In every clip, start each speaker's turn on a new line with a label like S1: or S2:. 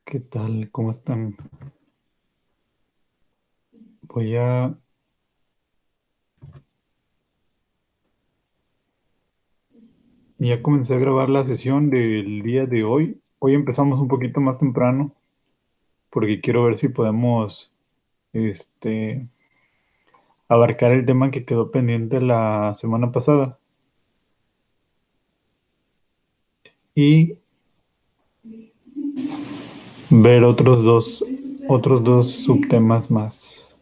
S1: ¿Qué tal? ¿Cómo están? Voy a... Ya comencé a grabar la sesión del día de hoy. Hoy empezamos un poquito más temprano porque quiero ver si podemos este, abarcar el tema que quedó pendiente la semana pasada y ver otros dos subtemas más.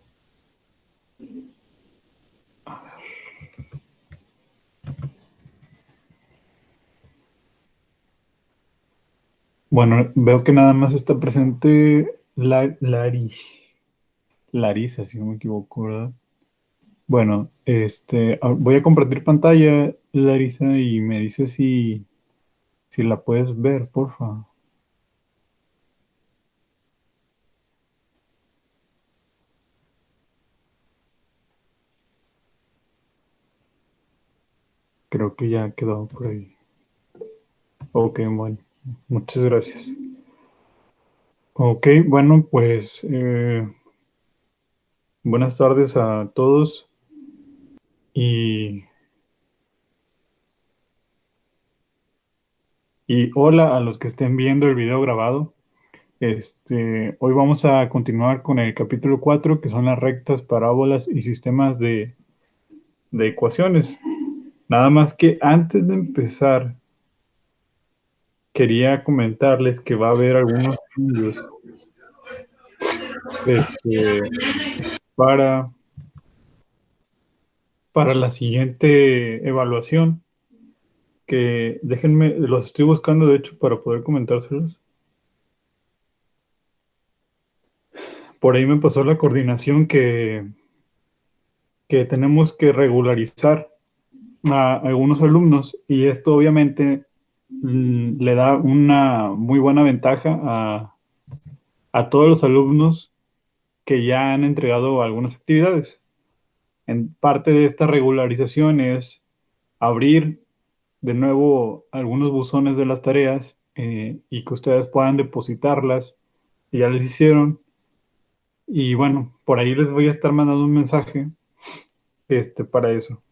S1: Bueno, veo que nada más está presente Larisa, si no me equivoco, ¿verdad? Bueno, voy a compartir pantalla, Larisa, y me dice si la puedes ver, porfa. Creo que ya quedó por ahí. Ok, bueno, muchas gracias. Ok, bueno, pues buenas tardes a todos y, y hola a los que estén viendo el video grabado. Hoy vamos a continuar con el capítulo 4, que son las rectas, parábolas y sistemas de ecuaciones. Nada más que antes de empezar, quería comentarles que va a haber algunos cambios este, para, para la siguiente evaluación, que déjenme, los estoy buscando de hecho para poder comentárselos. Por ahí me pasó la coordinación que tenemos que regularizar a algunos alumnos y esto obviamente le da una muy buena ventaja a todos los alumnos que ya han entregado algunas actividades. En parte de esta regularización es abrir de nuevo algunos buzones de las tareas y que ustedes puedan depositarlas. Y ya les hicieron. Y bueno, por ahí les voy a estar mandando un mensaje para eso.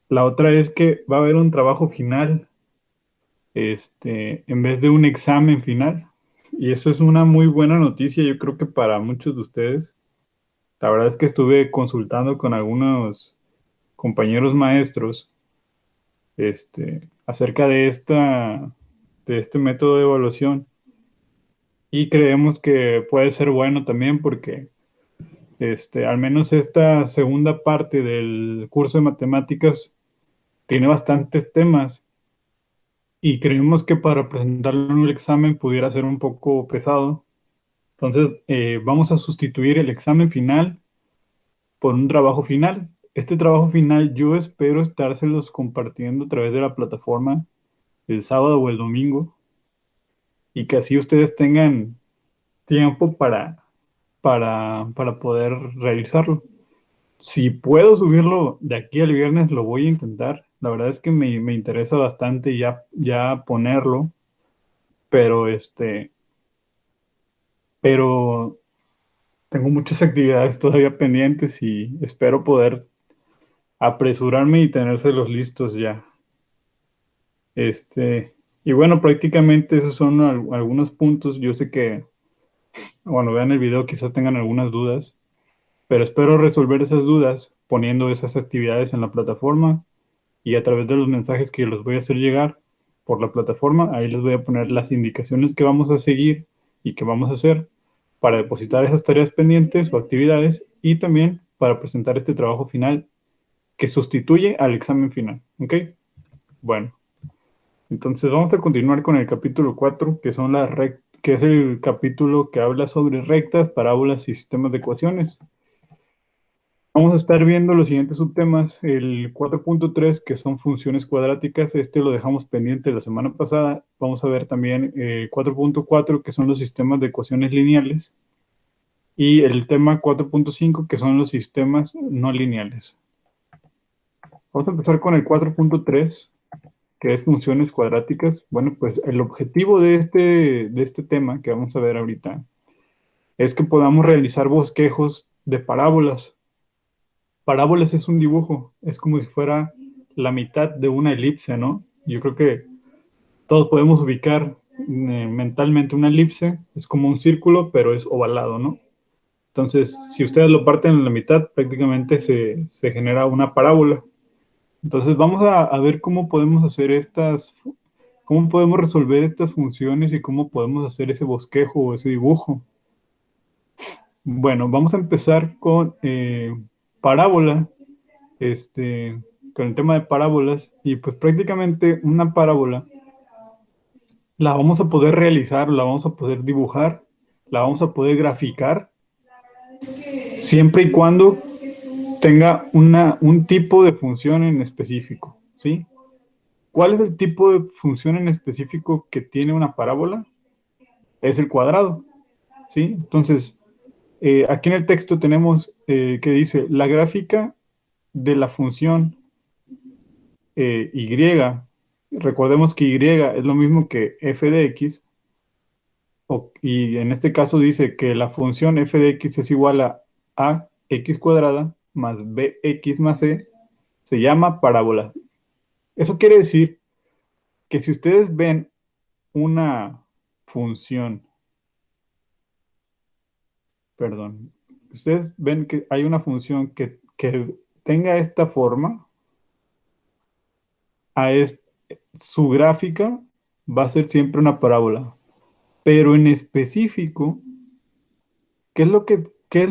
S1: La otra es que va a haber un trabajo final en vez de un examen final. Y eso es una muy buena noticia, yo creo que para muchos de ustedes. La verdad es que estuve consultando con algunos compañeros maestros acerca de este método de evaluación y creemos que puede ser bueno también porque al menos esta segunda parte del curso de matemáticas tiene bastantes temas y creemos que para presentarlo en un examen pudiera ser un poco pesado. Entonces, vamos a sustituir el examen final por un trabajo final. Este trabajo final yo espero estárselos compartiendo a través de la plataforma el sábado o el domingo y que así ustedes tengan tiempo para poder realizarlo. Si puedo subirlo de aquí al viernes, lo voy a intentar. La verdad es que me interesa bastante ya ponerlo, pero pero tengo muchas actividades todavía pendientes y espero poder apresurarme y tenérselos listos ya. Y bueno, prácticamente esos son algunos puntos. Yo sé que, bueno, vean el video, quizás tengan algunas dudas, pero espero resolver esas dudas poniendo esas actividades en la plataforma y a través de los mensajes que los voy a hacer llegar por la plataforma, ahí les voy a poner las indicaciones que vamos a seguir y que vamos a hacer para depositar esas tareas pendientes o actividades y también para presentar este trabajo final que sustituye al examen final. ¿Ok? Bueno, entonces vamos a continuar con el capítulo 4, que es el capítulo que habla sobre rectas, parábolas y sistemas de ecuaciones. Vamos a estar viendo los siguientes subtemas. El 4.3, que son funciones cuadráticas, este lo dejamos pendiente la semana pasada. Vamos a ver también el 4.4, que son los sistemas de ecuaciones lineales. Y el tema 4.5, que son los sistemas no lineales. Vamos a empezar con el 4.3, que es funciones cuadráticas. Bueno, pues el objetivo de este tema que vamos a ver ahorita es que podamos realizar bosquejos de parábolas. Parábolas es un dibujo, es como si fuera la mitad de una elipse, ¿no? Yo creo que todos podemos ubicar mentalmente una elipse, es como un círculo, pero es ovalado, ¿no? Entonces, si ustedes lo parten en la mitad, prácticamente se genera una parábola. Entonces, vamos a ver cómo podemos hacer cómo podemos resolver estas funciones y cómo podemos hacer ese bosquejo o ese dibujo. Bueno, vamos a empezar con parábola, con el tema de parábolas, y pues prácticamente una parábola la vamos a poder realizar, la vamos a poder dibujar, la vamos a poder graficar, siempre y cuando tenga un tipo de función en específico, ¿sí? ¿Cuál es el tipo de función en específico que tiene una parábola? Es el cuadrado, ¿sí? Entonces, aquí en el texto tenemos que dice, la gráfica de la función y, recordemos que y es lo mismo que f de x, y en este caso dice que la función f de x es igual a x cuadrada más bx más c, se llama parábola. Eso quiere decir que si ustedes ven una función, perdón, ustedes ven que hay una función que tenga esta forma, a su gráfica va a ser siempre una parábola. Pero en específico, qué es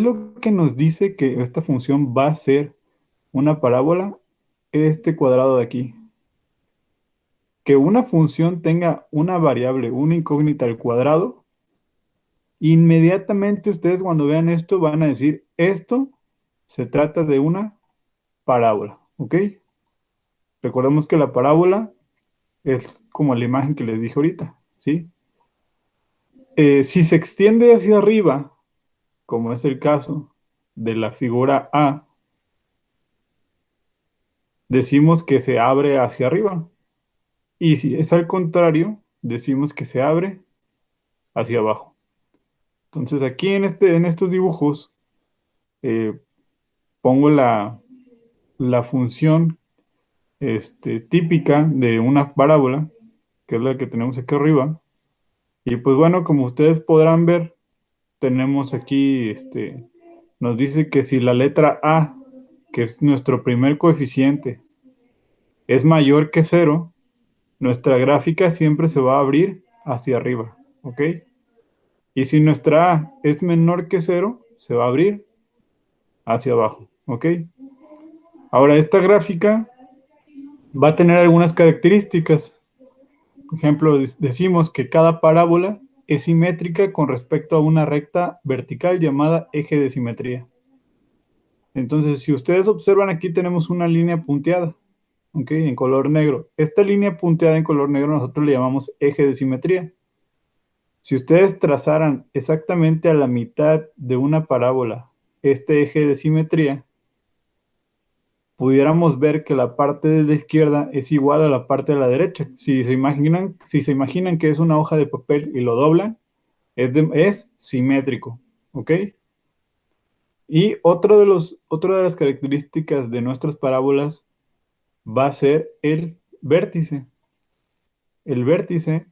S1: lo que nos dice que esta función va a ser una parábola? Este cuadrado de aquí. Que una función tenga una variable, una incógnita al cuadrado, inmediatamente ustedes cuando vean esto van a decir, esto se trata de una parábola, ¿ok? Recordemos que la parábola es como la imagen que les dije ahorita, ¿sí? Si se extiende hacia arriba, como es el caso de la figura A, decimos que se abre hacia arriba. Y si es al contrario, decimos que se abre hacia abajo. Entonces aquí en estos dibujos eh, pongo la función típica de una parábola, que es la que tenemos aquí arriba. Y pues bueno, como ustedes podrán ver, tenemos aquí, nos dice que si la letra A, que es nuestro primer coeficiente, es mayor que 0, nuestra gráfica siempre se va a abrir hacia arriba, ¿ok? Y si nuestra A es menor que 0, se va a abrir hacia abajo, ¿ok? Ahora, esta gráfica va a tener algunas características. Por ejemplo, decimos que cada parábola es simétrica con respecto a una recta vertical llamada eje de simetría. Entonces, si ustedes observan, aquí tenemos una línea punteada, ¿ok? En color negro. Esta línea punteada en color negro nosotros le llamamos eje de simetría. Si ustedes trazaran exactamente a la mitad de una parábola este eje de simetría, pudiéramos ver que la parte de la izquierda es igual a la parte de la derecha. Si se imaginan que es una hoja de papel y lo doblan, es simétrico, ¿ok? Y otra de las características de nuestras parábolas va a ser el vértice. El vértice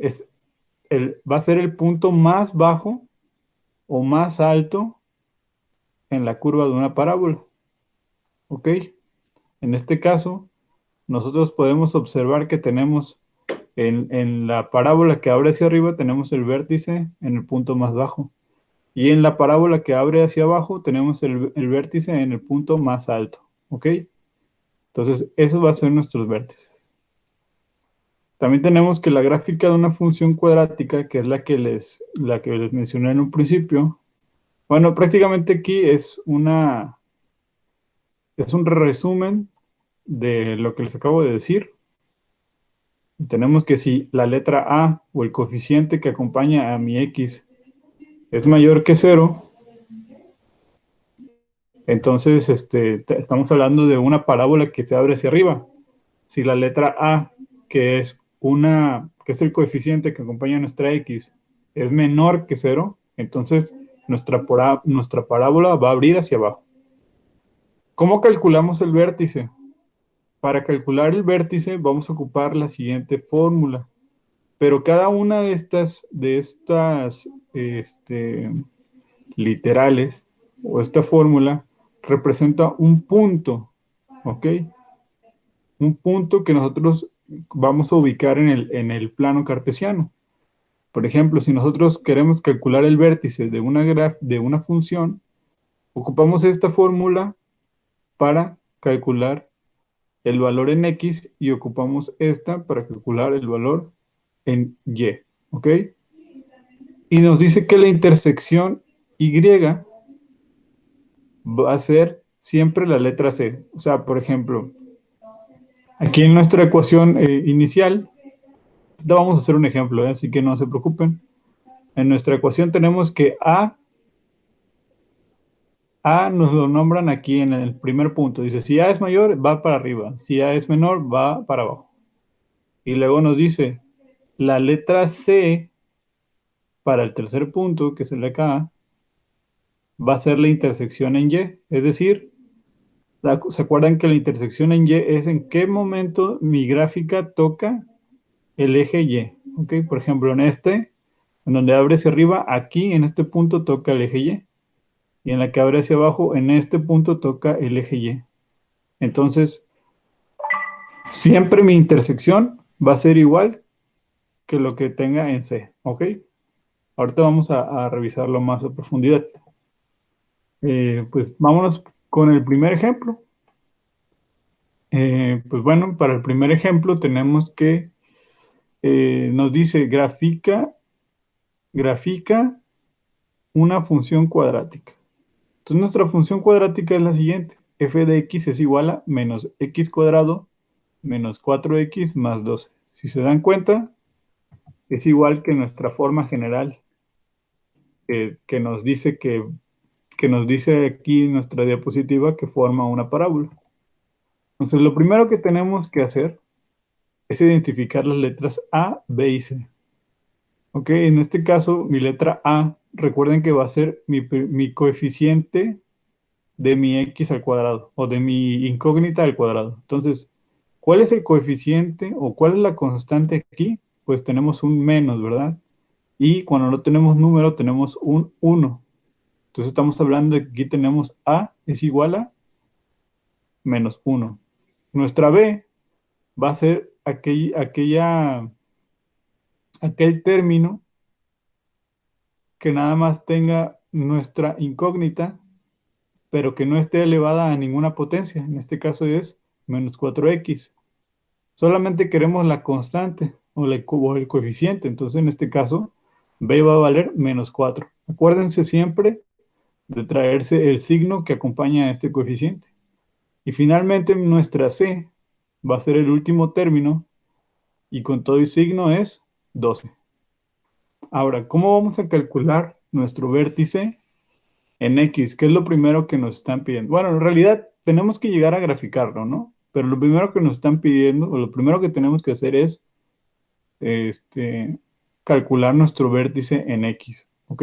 S1: va a ser el punto más bajo o más alto en la curva de una parábola, ¿ok? En este caso, nosotros podemos observar que tenemos en la parábola que abre hacia arriba, tenemos el vértice en el punto más bajo. Y en la parábola que abre hacia abajo, tenemos el vértice en el punto más alto, ¿ok? Entonces, eso va a ser nuestros vértices. También tenemos que la gráfica de una función cuadrática, que es la que les mencioné en un principio, bueno, prácticamente aquí es un resumen de lo que les acabo de decir. Tenemos que si la letra A o el coeficiente que acompaña a mi X es mayor que 0, entonces estamos hablando de una parábola que se abre hacia arriba. si la letra A, que es el coeficiente que acompaña a nuestra X, es menor que 0, entonces nuestra parábola va a abrir hacia abajo. ¿Cómo calculamos el vértice? Para calcular el vértice vamos a ocupar la siguiente fórmula, pero cada una de estas literales o esta fórmula representa un punto, ¿ok? Un punto que nosotros vamos a ubicar en el plano cartesiano. Por ejemplo, si nosotros queremos calcular el vértice de una función, ocupamos esta fórmula para calcular el valor en X y ocupamos esta para calcular el valor en Y, ¿ok? Y nos dice que la intersección Y va a ser siempre la letra C. O sea, por ejemplo, aquí en nuestra ecuación inicial, vamos a hacer un ejemplo, así que no se preocupen. En nuestra ecuación tenemos que A nos lo nombran aquí en el primer punto. Dice, si A es mayor, va para arriba. Si A es menor, va para abajo. Y luego nos dice, la letra C para el tercer punto, que es el de acá, va a ser la intersección en Y. Es decir, ¿se acuerdan que la intersección en Y es en qué momento mi gráfica toca el eje Y? ¿Ok? Por ejemplo, en donde abre hacia arriba, aquí en este punto toca el eje Y. Y en la que abre hacia abajo, en este punto toca el eje Y. Entonces, siempre mi intersección va a ser igual que lo que tenga en C. ¿Ok? Ahorita vamos a revisarlo más a profundidad. Pues vámonos con el primer ejemplo. Pues bueno, para el primer ejemplo tenemos que nos dice grafica una función cuadrática. Entonces nuestra función cuadrática es la siguiente. F de x es igual a menos x cuadrado menos 4x más 12. Si se dan cuenta, es igual que nuestra forma general que nos dice aquí en nuestra diapositiva que forma una parábola. Entonces lo primero que tenemos que hacer es identificar las letras A, B y C. Ok, en este caso mi letra A, recuerden que va a ser mi coeficiente de mi x al cuadrado o de mi incógnita al cuadrado. Entonces, ¿cuál es el coeficiente o cuál es la constante aquí? Pues tenemos un menos, ¿verdad? Y cuando no tenemos número tenemos un 1. Entonces estamos hablando de que aquí tenemos A es igual a menos 1. Nuestra B va a ser aquel término que nada más tenga nuestra incógnita, pero que no esté elevada a ninguna potencia. En este caso es menos 4x. Solamente queremos la constante o el coeficiente. Entonces, en este caso, b va a valer menos 4. Acuérdense siempre de traerse el signo que acompaña a este coeficiente. Y finalmente, nuestra c va a ser el último término y con todo y signo es 12. Ahora, ¿cómo vamos a calcular nuestro vértice en X? ¿Qué es lo primero que nos están pidiendo? Bueno, en realidad tenemos que llegar a graficarlo, ¿no? Pero lo primero que nos están pidiendo, o lo primero que tenemos que hacer es calcular nuestro vértice en X, ¿ok?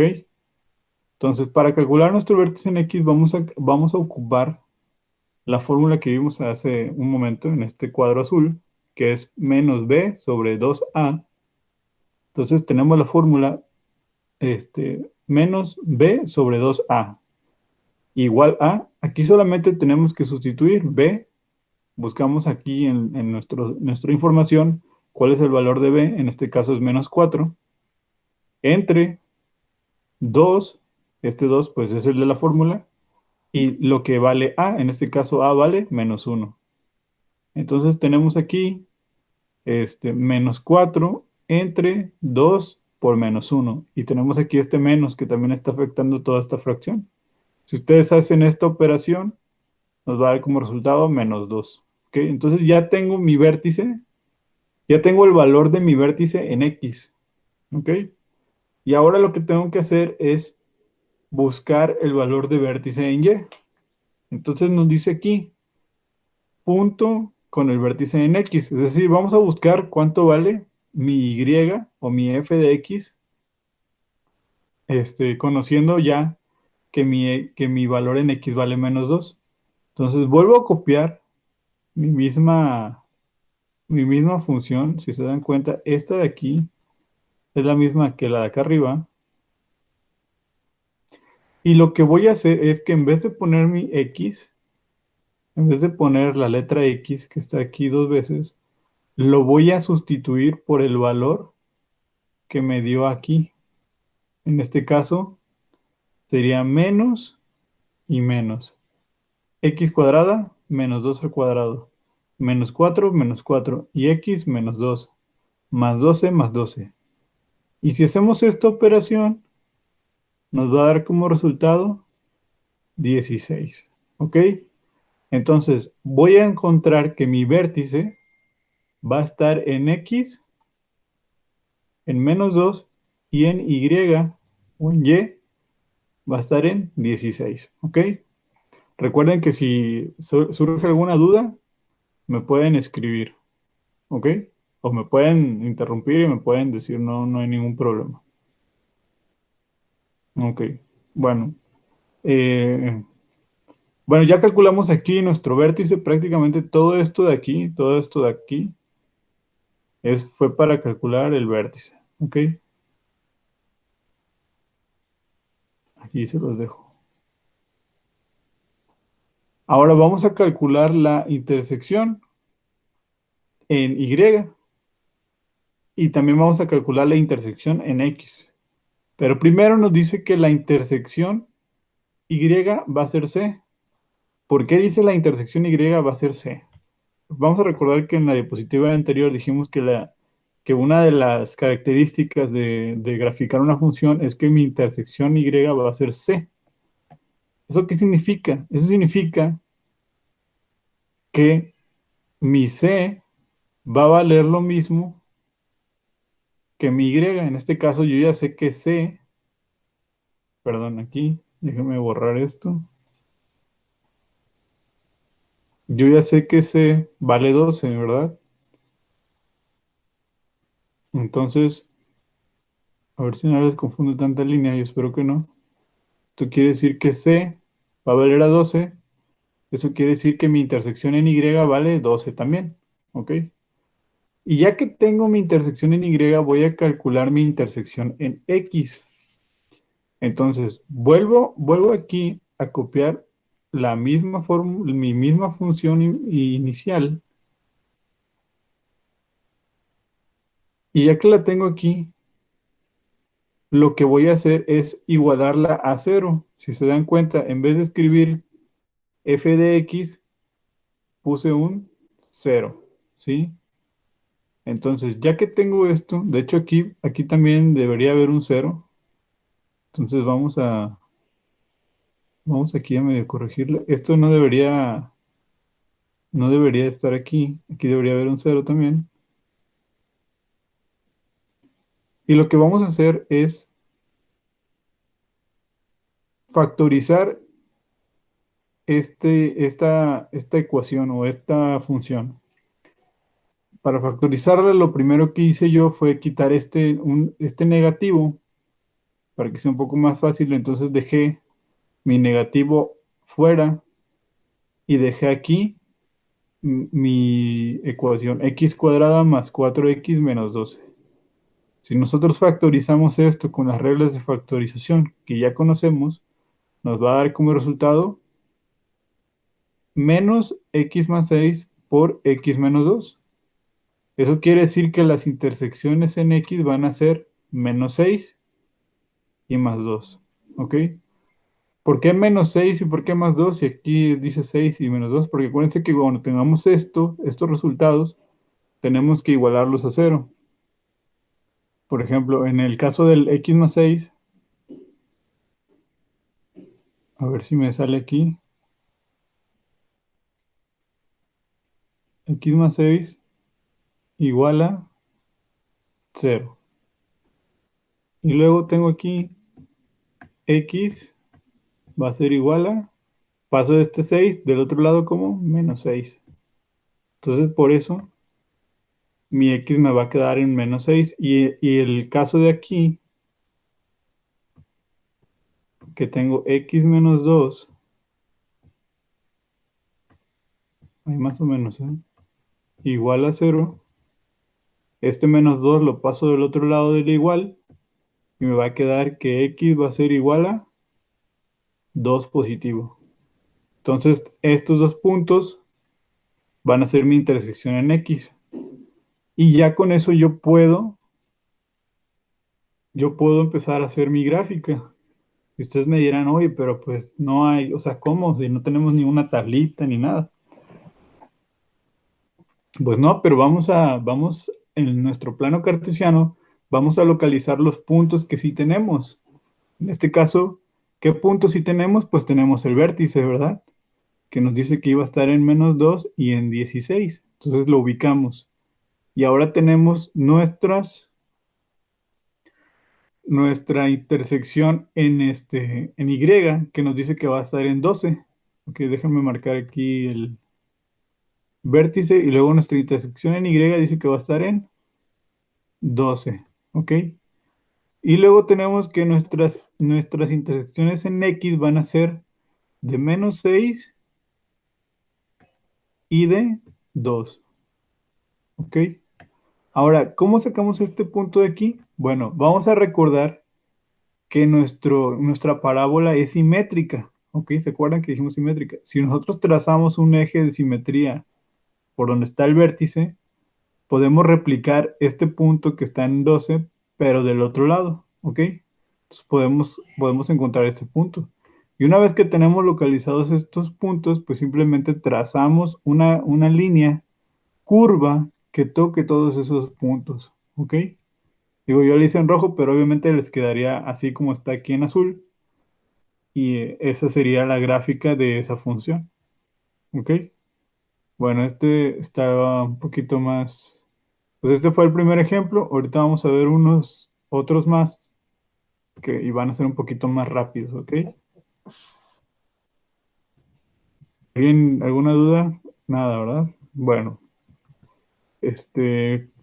S1: Entonces, para calcular nuestro vértice en X vamos a ocupar la fórmula que vimos hace un momento en este cuadro azul, que es menos b sobre 2a. Entonces, tenemos la fórmula menos b sobre 2a igual a, aquí solamente tenemos que sustituir b, buscamos aquí en nuestra información cuál es el valor de b, en este caso es menos 4, entre 2, este 2 pues es el de la fórmula, y lo que vale A, en este caso A vale menos 1. Entonces tenemos aquí menos 4 entre 2 por menos 1. Y tenemos aquí este menos que también está afectando toda esta fracción. Si ustedes hacen esta operación, nos va a dar como resultado menos 2. ¿Ok? Entonces ya tengo mi vértice, ya tengo el valor de mi vértice en X. ¿Ok? Y ahora lo que tengo que hacer es buscar el valor de vértice en Y. Entonces nos dice aquí, punto, con el vértice en X. Es decir, vamos a buscar cuánto vale mi Y o mi f de X, conociendo ya que mi valor en X vale -2. Entonces vuelvo a copiar mi misma función. Si se dan cuenta, esta de aquí es la misma que la de acá arriba. Y lo que voy a hacer es que en vez de poner mi X, en vez de poner la letra X que está aquí dos veces, lo voy a sustituir por el valor que me dio aquí. En este caso sería menos y menos. X cuadrada menos 2 al cuadrado. Menos 4 y X menos 2. Más 12 más 12. Y si hacemos esta operación, nos va a dar como resultado 16. ¿Ok? Entonces, voy a encontrar que mi vértice va a estar en X, en -2, y en Y o en Y va a estar en 16. ¿Ok? Recuerden que si surge alguna duda, me pueden escribir. ¿Ok? O me pueden interrumpir y me pueden decir no, no hay ningún problema. Ok. Bueno. eh, bueno, ya calculamos aquí nuestro vértice. Prácticamente todo esto de aquí, fue para calcular el vértice. ¿Ok? Aquí se los dejo. Ahora vamos a calcular la intersección en Y. Y también vamos a calcular la intersección en X. Pero primero nos dice que la intersección Y va a ser C. ¿Por qué dice la intersección Y va a ser C? Vamos a recordar que en la diapositiva anterior dijimos que una de las características de graficar una función es que mi intersección Y va a ser C. ¿Eso qué significa? Eso significa que mi C va a valer lo mismo que mi Y. En este caso yo ya sé que C, perdón, aquí, déjeme borrar esto. Yo ya sé que C vale 12, ¿verdad? Entonces, a ver si no les confundo tanta línea, yo espero que no. Esto quiere decir que C va a valer a 12. Eso quiere decir que mi intersección en Y vale 12 también. ¿Ok? Y ya que tengo mi intersección en Y, voy a calcular mi intersección en X. Entonces, vuelvo aquí a copiar mi misma función inicial. Y ya que la tengo aquí, lo que voy a hacer es igualarla a 0. Si se dan cuenta, en vez de escribir f de x, puse un 0. ¿Sí? Entonces, ya que tengo esto, de hecho aquí también debería haber un 0. Entonces vamos aquí a medio corregirlo. Esto no debería estar aquí. Aquí debería haber un 0 también. Y lo que vamos a hacer es factorizar esta ecuación o esta función. Para factorizarla, lo primero que hice yo fue quitar este negativo para que sea un poco más fácil. Entonces dejé mi negativo fuera y dejé aquí mi ecuación x cuadrada más 4x menos 12. Si nosotros factorizamos esto con las reglas de factorización que ya conocemos, nos va a dar como resultado menos x más 6 por x menos 2. Eso quiere decir que las intersecciones en X van a ser -6 y +2. ¿Ok? ¿Por qué -6 y por qué +2? Y aquí dice 6 y -2. Porque acuérdense que cuando tengamos estos resultados, tenemos que igualarlos a 0. Por ejemplo, en el caso del x más 6, a ver si me sale aquí. X más 6 igual a 0. Y luego tengo aquí x va a ser igual a, paso de este 6 del otro lado como -6. Entonces, por eso, mi x me va a quedar en menos 6. Y el caso de aquí, que tengo x menos 2, ahí más o menos, igual a 0. Este menos 2 lo paso del otro lado del igual y me va a quedar que x va a ser igual a 2 positivo. Entonces, estos dos puntos van a ser mi intersección en x. Y ya con eso yo puedo empezar a hacer mi gráfica. Y ustedes me dirán, oye, pero pues no hay, o sea, ¿cómo? Si no tenemos ni una tablita ni nada. Pues no, pero vamos en nuestro plano cartesiano, vamos a localizar los puntos que sí tenemos. En este caso, ¿qué puntos sí tenemos? Pues tenemos el vértice, ¿verdad? Que nos dice que iba a estar en menos 2 y en 16. Entonces lo ubicamos. Y ahora tenemos nuestra intersección en Y, que nos dice que va a estar en 12. Ok, déjenme marcar aquí el vértice y luego nuestra intersección en Y dice que va a estar en 12. Ok. Y luego tenemos que nuestras intersecciones en X van a ser de menos 6 y de 2. Ok. Ahora, ¿cómo sacamos este punto de aquí? Bueno, vamos a recordar que nuestra parábola es simétrica. ¿Ok? ¿Se acuerdan que dijimos simétrica? Si nosotros trazamos un eje de simetría por donde está el vértice, podemos replicar este punto que está en 12, pero del otro lado. ¿Ok? Entonces podemos encontrar este punto. Y una vez que tenemos localizados estos puntos, pues simplemente trazamos una línea curva que toque todos esos puntos. ¿Ok? Digo, yo le hice en rojo, pero obviamente les quedaría así como está aquí en azul. Y esa sería la gráfica de esa función. ¿Ok? Bueno, este estaba un poquito más. Pues este fue el primer ejemplo. Ahorita vamos a ver unos otros más y van a ser un poquito más rápidos. ¿Ok? ¿Alguna duda? Nada, ¿verdad? Bueno,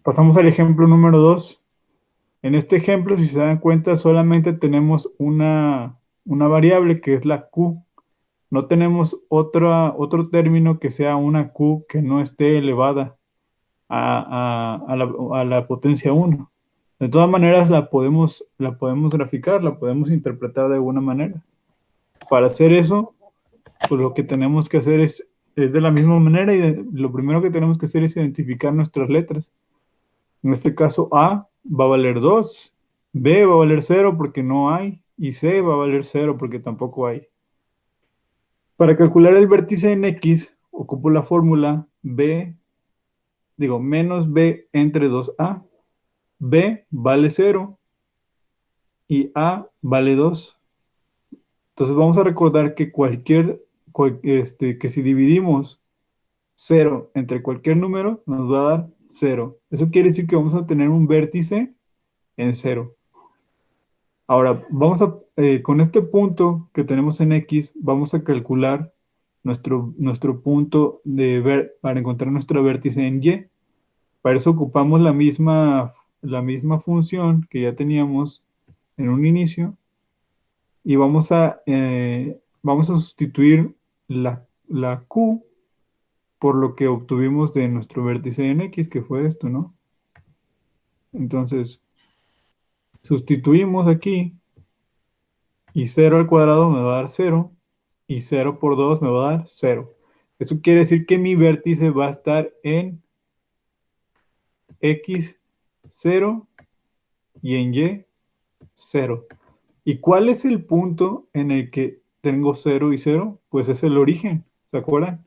S1: pasamos al ejemplo número 2. En este ejemplo, si se dan cuenta, solamente tenemos una variable que es la Q. No tenemos otro término que sea una Q que no esté elevada a la potencia 1. De todas maneras, la podemos graficar, la podemos interpretar de alguna manera. Para hacer eso, pues lo que tenemos que hacer es de la misma manera y lo primero que tenemos que hacer es identificar nuestras letras. En este caso, A va a valer 2, B va a valer 0 porque no hay y C va a valer 0 porque tampoco hay. Para calcular el vértice en X, ocupo la fórmula menos B entre 2A. B vale 0 y A vale 2. Entonces vamos a recordar que que si dividimos 0 entre cualquier número, nos va a dar 0. Eso quiere decir que vamos a tener un vértice en 0. Ahora, con este punto que tenemos en X, vamos a calcular nuestro punto para encontrar nuestro vértice en Y. Para eso ocupamos la misma función que ya teníamos en un inicio y vamos a sustituir la Q por lo que obtuvimos de nuestro vértice en X, que fue esto, ¿no? Entonces, sustituimos aquí y 0 al cuadrado me va a dar 0 y 0 por 2 me va a dar 0. Eso quiere decir que mi vértice va a estar en X 0 y en Y 0. ¿Y cuál es el punto en el que tengo 0 y 0? Pues es el origen, ¿se acuerdan?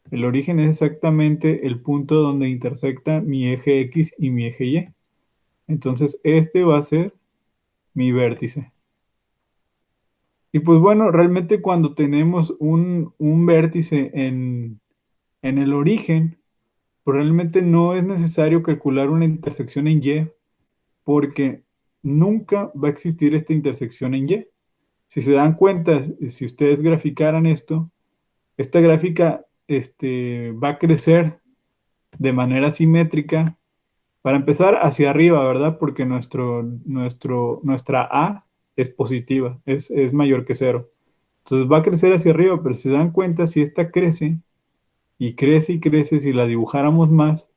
S1: El origen es exactamente el punto donde intersecta mi eje X y mi eje Y. Entonces, este va a ser mi vértice. Y pues bueno, realmente cuando tenemos un vértice en el origen, pues realmente no es necesario calcular una intersección en Y, porque nunca va a existir esta intersección en Y. Si se dan cuenta, si ustedes graficaran esto, esta gráfica va a crecer de manera simétrica. Para empezar, hacia arriba, ¿verdad? Porque nuestra A es positiva, es mayor que cero. Entonces va a crecer hacia arriba, pero si se dan cuenta, si esta crece y crece y crece, si la dibujáramos más,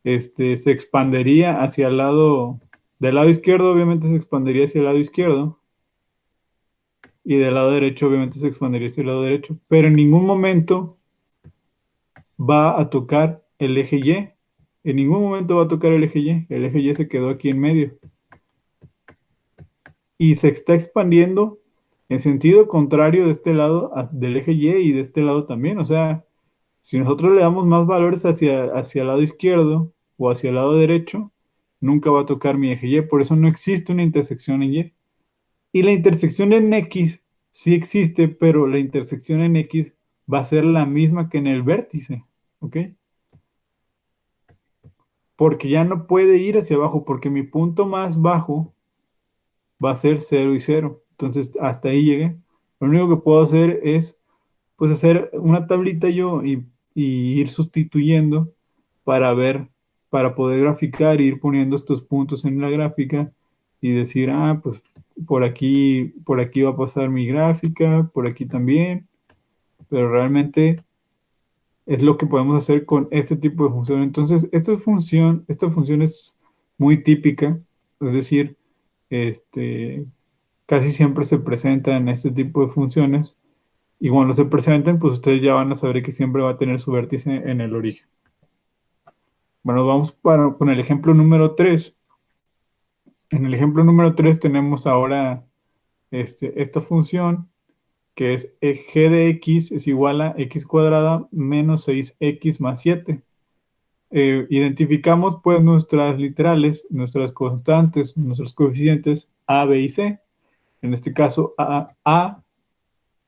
S1: se expandería hacia el lado, del lado izquierdo obviamente se expandería hacia el lado izquierdo, y del lado derecho obviamente se expandería hacia el lado derecho, pero en ningún momento va a tocar el eje Y. En ningún momento va a tocar el eje Y. El eje Y se quedó aquí en medio. Y se está expandiendo en sentido contrario de este lado del eje Y y de este lado también. O sea, si nosotros le damos más valores hacia el lado izquierdo o hacia el lado derecho, nunca va a tocar mi eje Y. Por eso no existe una intersección en Y. Y la intersección en X sí existe, pero la intersección en X va a ser la misma que en el vértice. ¿Ok? Porque ya no puede ir hacia abajo, porque mi punto más bajo va a ser 0 y 0. Entonces, hasta ahí llegué. Lo único que puedo hacer es, pues, hacer una tablita yo y ir sustituyendo para ver, para poder graficar, ir poniendo estos puntos en la gráfica y decir, ah, pues, por aquí va a pasar mi gráfica, por aquí también, pero realmente es lo que podemos hacer con este tipo de función. Entonces, esta función es muy típica, es decir, este, casi siempre se presenta en este tipo de funciones, y cuando se presenten, pues ustedes ya van a saber que siempre va a tener su vértice en el origen. Bueno, vamos con el ejemplo número 3. En el ejemplo número 3 tenemos ahora esta función que es g de x es igual a x cuadrada menos 6x más 7. Identificamos pues nuestras literales, nuestras constantes, nuestros coeficientes a, b y c. En este caso a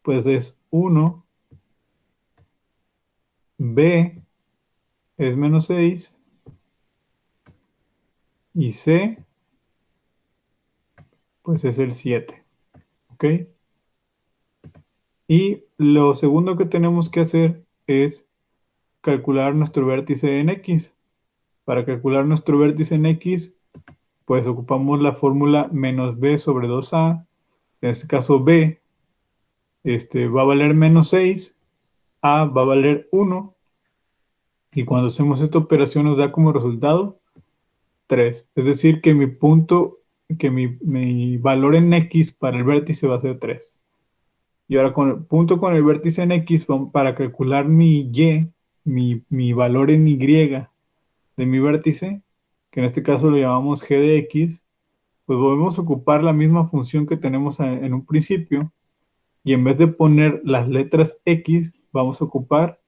S1: pues es 1, b es menos 6 y c pues es el 7. ¿Ok? Y lo segundo que tenemos que hacer es calcular nuestro vértice en x. Para calcular nuestro vértice en x, pues ocupamos la fórmula menos b sobre 2a. En este caso b va a valer menos 6, a va a valer 1, y cuando hacemos esta operación nos da como resultado 3. Es decir, que mi punto, que mi valor en x para el vértice va a ser 3. Y ahora con el punto con el vértice en x, para calcular mi y, mi valor en y de mi vértice, que en este caso lo llamamos g de x, pues volvemos a ocupar la misma función que tenemos en un principio, y en vez de poner las letras x, vamos a ocupar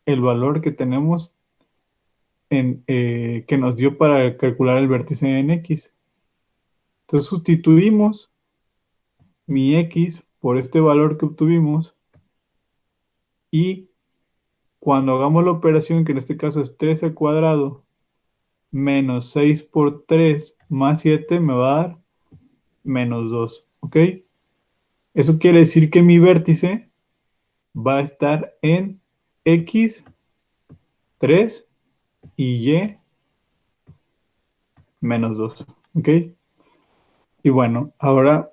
S1: el valor que tenemos que nos dio para calcular el vértice en x. Entonces sustituimos mi x por este valor que obtuvimos, y cuando hagamos la operación, que en este caso es 3 al cuadrado menos 6 por 3 más 7, me va a dar menos 2. ¿Ok? Eso quiere decir que mi vértice va a estar en x, 3 y y menos 2. ¿Ok? Y bueno, ahora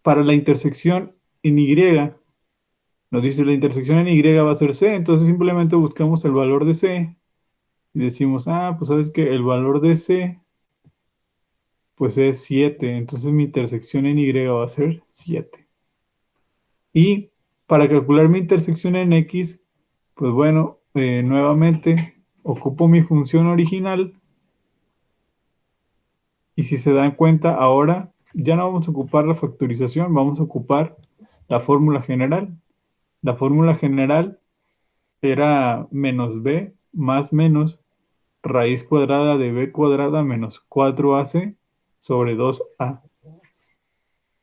S1: para la intersección en y, nos dice la intersección en y va a ser c, entonces simplemente buscamos el valor de c y decimos, ah, pues sabes que el valor de c pues es 7, entonces mi intersección en y va a ser 7. Y para calcular mi intersección en x, pues bueno, nuevamente ocupo mi función original, y si se dan cuenta, ahora ya no vamos a ocupar la factorización, vamos a ocupar la fórmula general. La fórmula general era menos b más menos raíz cuadrada de b cuadrada menos 4ac sobre 2a.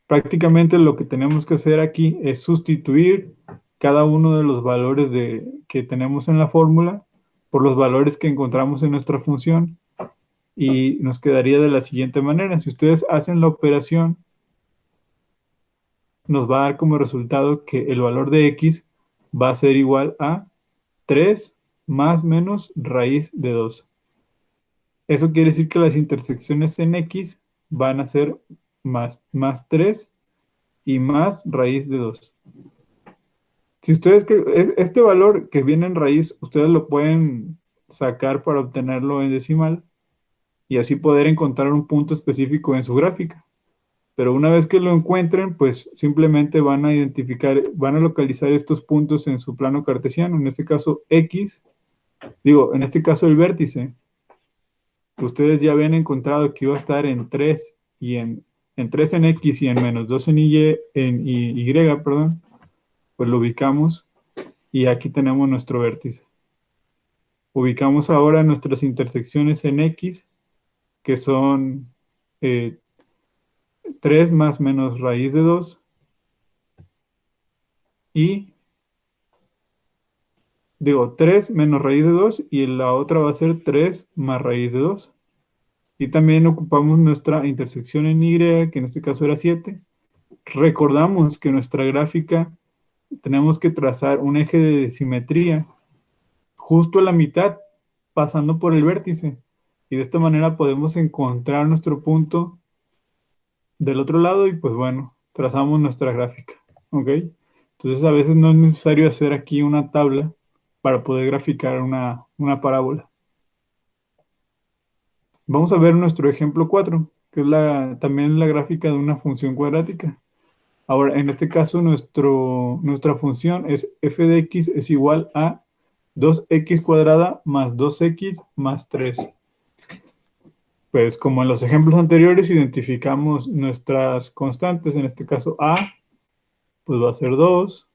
S1: Prácticamente lo que tenemos que hacer aquí es sustituir cada uno de los valores que tenemos en la fórmula por los valores que encontramos en nuestra función, y nos quedaría de la siguiente manera. Si ustedes hacen la operación, nos va a dar como resultado que el valor de x va a ser igual a 3 más menos raíz de 2. Eso quiere decir que las intersecciones en X van a ser más 3 y más raíz de 2. Si ustedes, este valor que viene en raíz, ustedes lo pueden sacar para obtenerlo en decimal y así poder encontrar un punto específico en su gráfica. Pero una vez que lo encuentren, pues simplemente van a identificar, van a localizar estos puntos en su plano cartesiano, en este caso X, en este caso el vértice. Ustedes ya habían encontrado que iba a estar en 3 y en 3 en X y en menos 2 en Y, perdón, pues lo ubicamos y aquí tenemos nuestro vértice. Ubicamos ahora nuestras intersecciones en X, que son 3 más menos raíz de 2 y 3 menos raíz de 2 y la otra va a ser 3 más raíz de 2. Y también ocupamos nuestra intersección en Y, que en este caso era 7. Recordamos que nuestra gráfica tenemos que trazar un eje de simetría justo a la mitad, pasando por el vértice. Y de esta manera podemos encontrar nuestro punto del otro lado y pues bueno, trazamos nuestra gráfica. ¿Ok? Entonces a veces no es necesario hacer aquí una tabla para poder graficar una parábola. Vamos a ver nuestro ejemplo 4, que es también la gráfica de una función cuadrática. Ahora, en este caso, nuestra función es f de x es igual a 2x cuadrada más 2x más 3. Pues como en los ejemplos anteriores, identificamos nuestras constantes. En este caso, a, pues va a ser 2.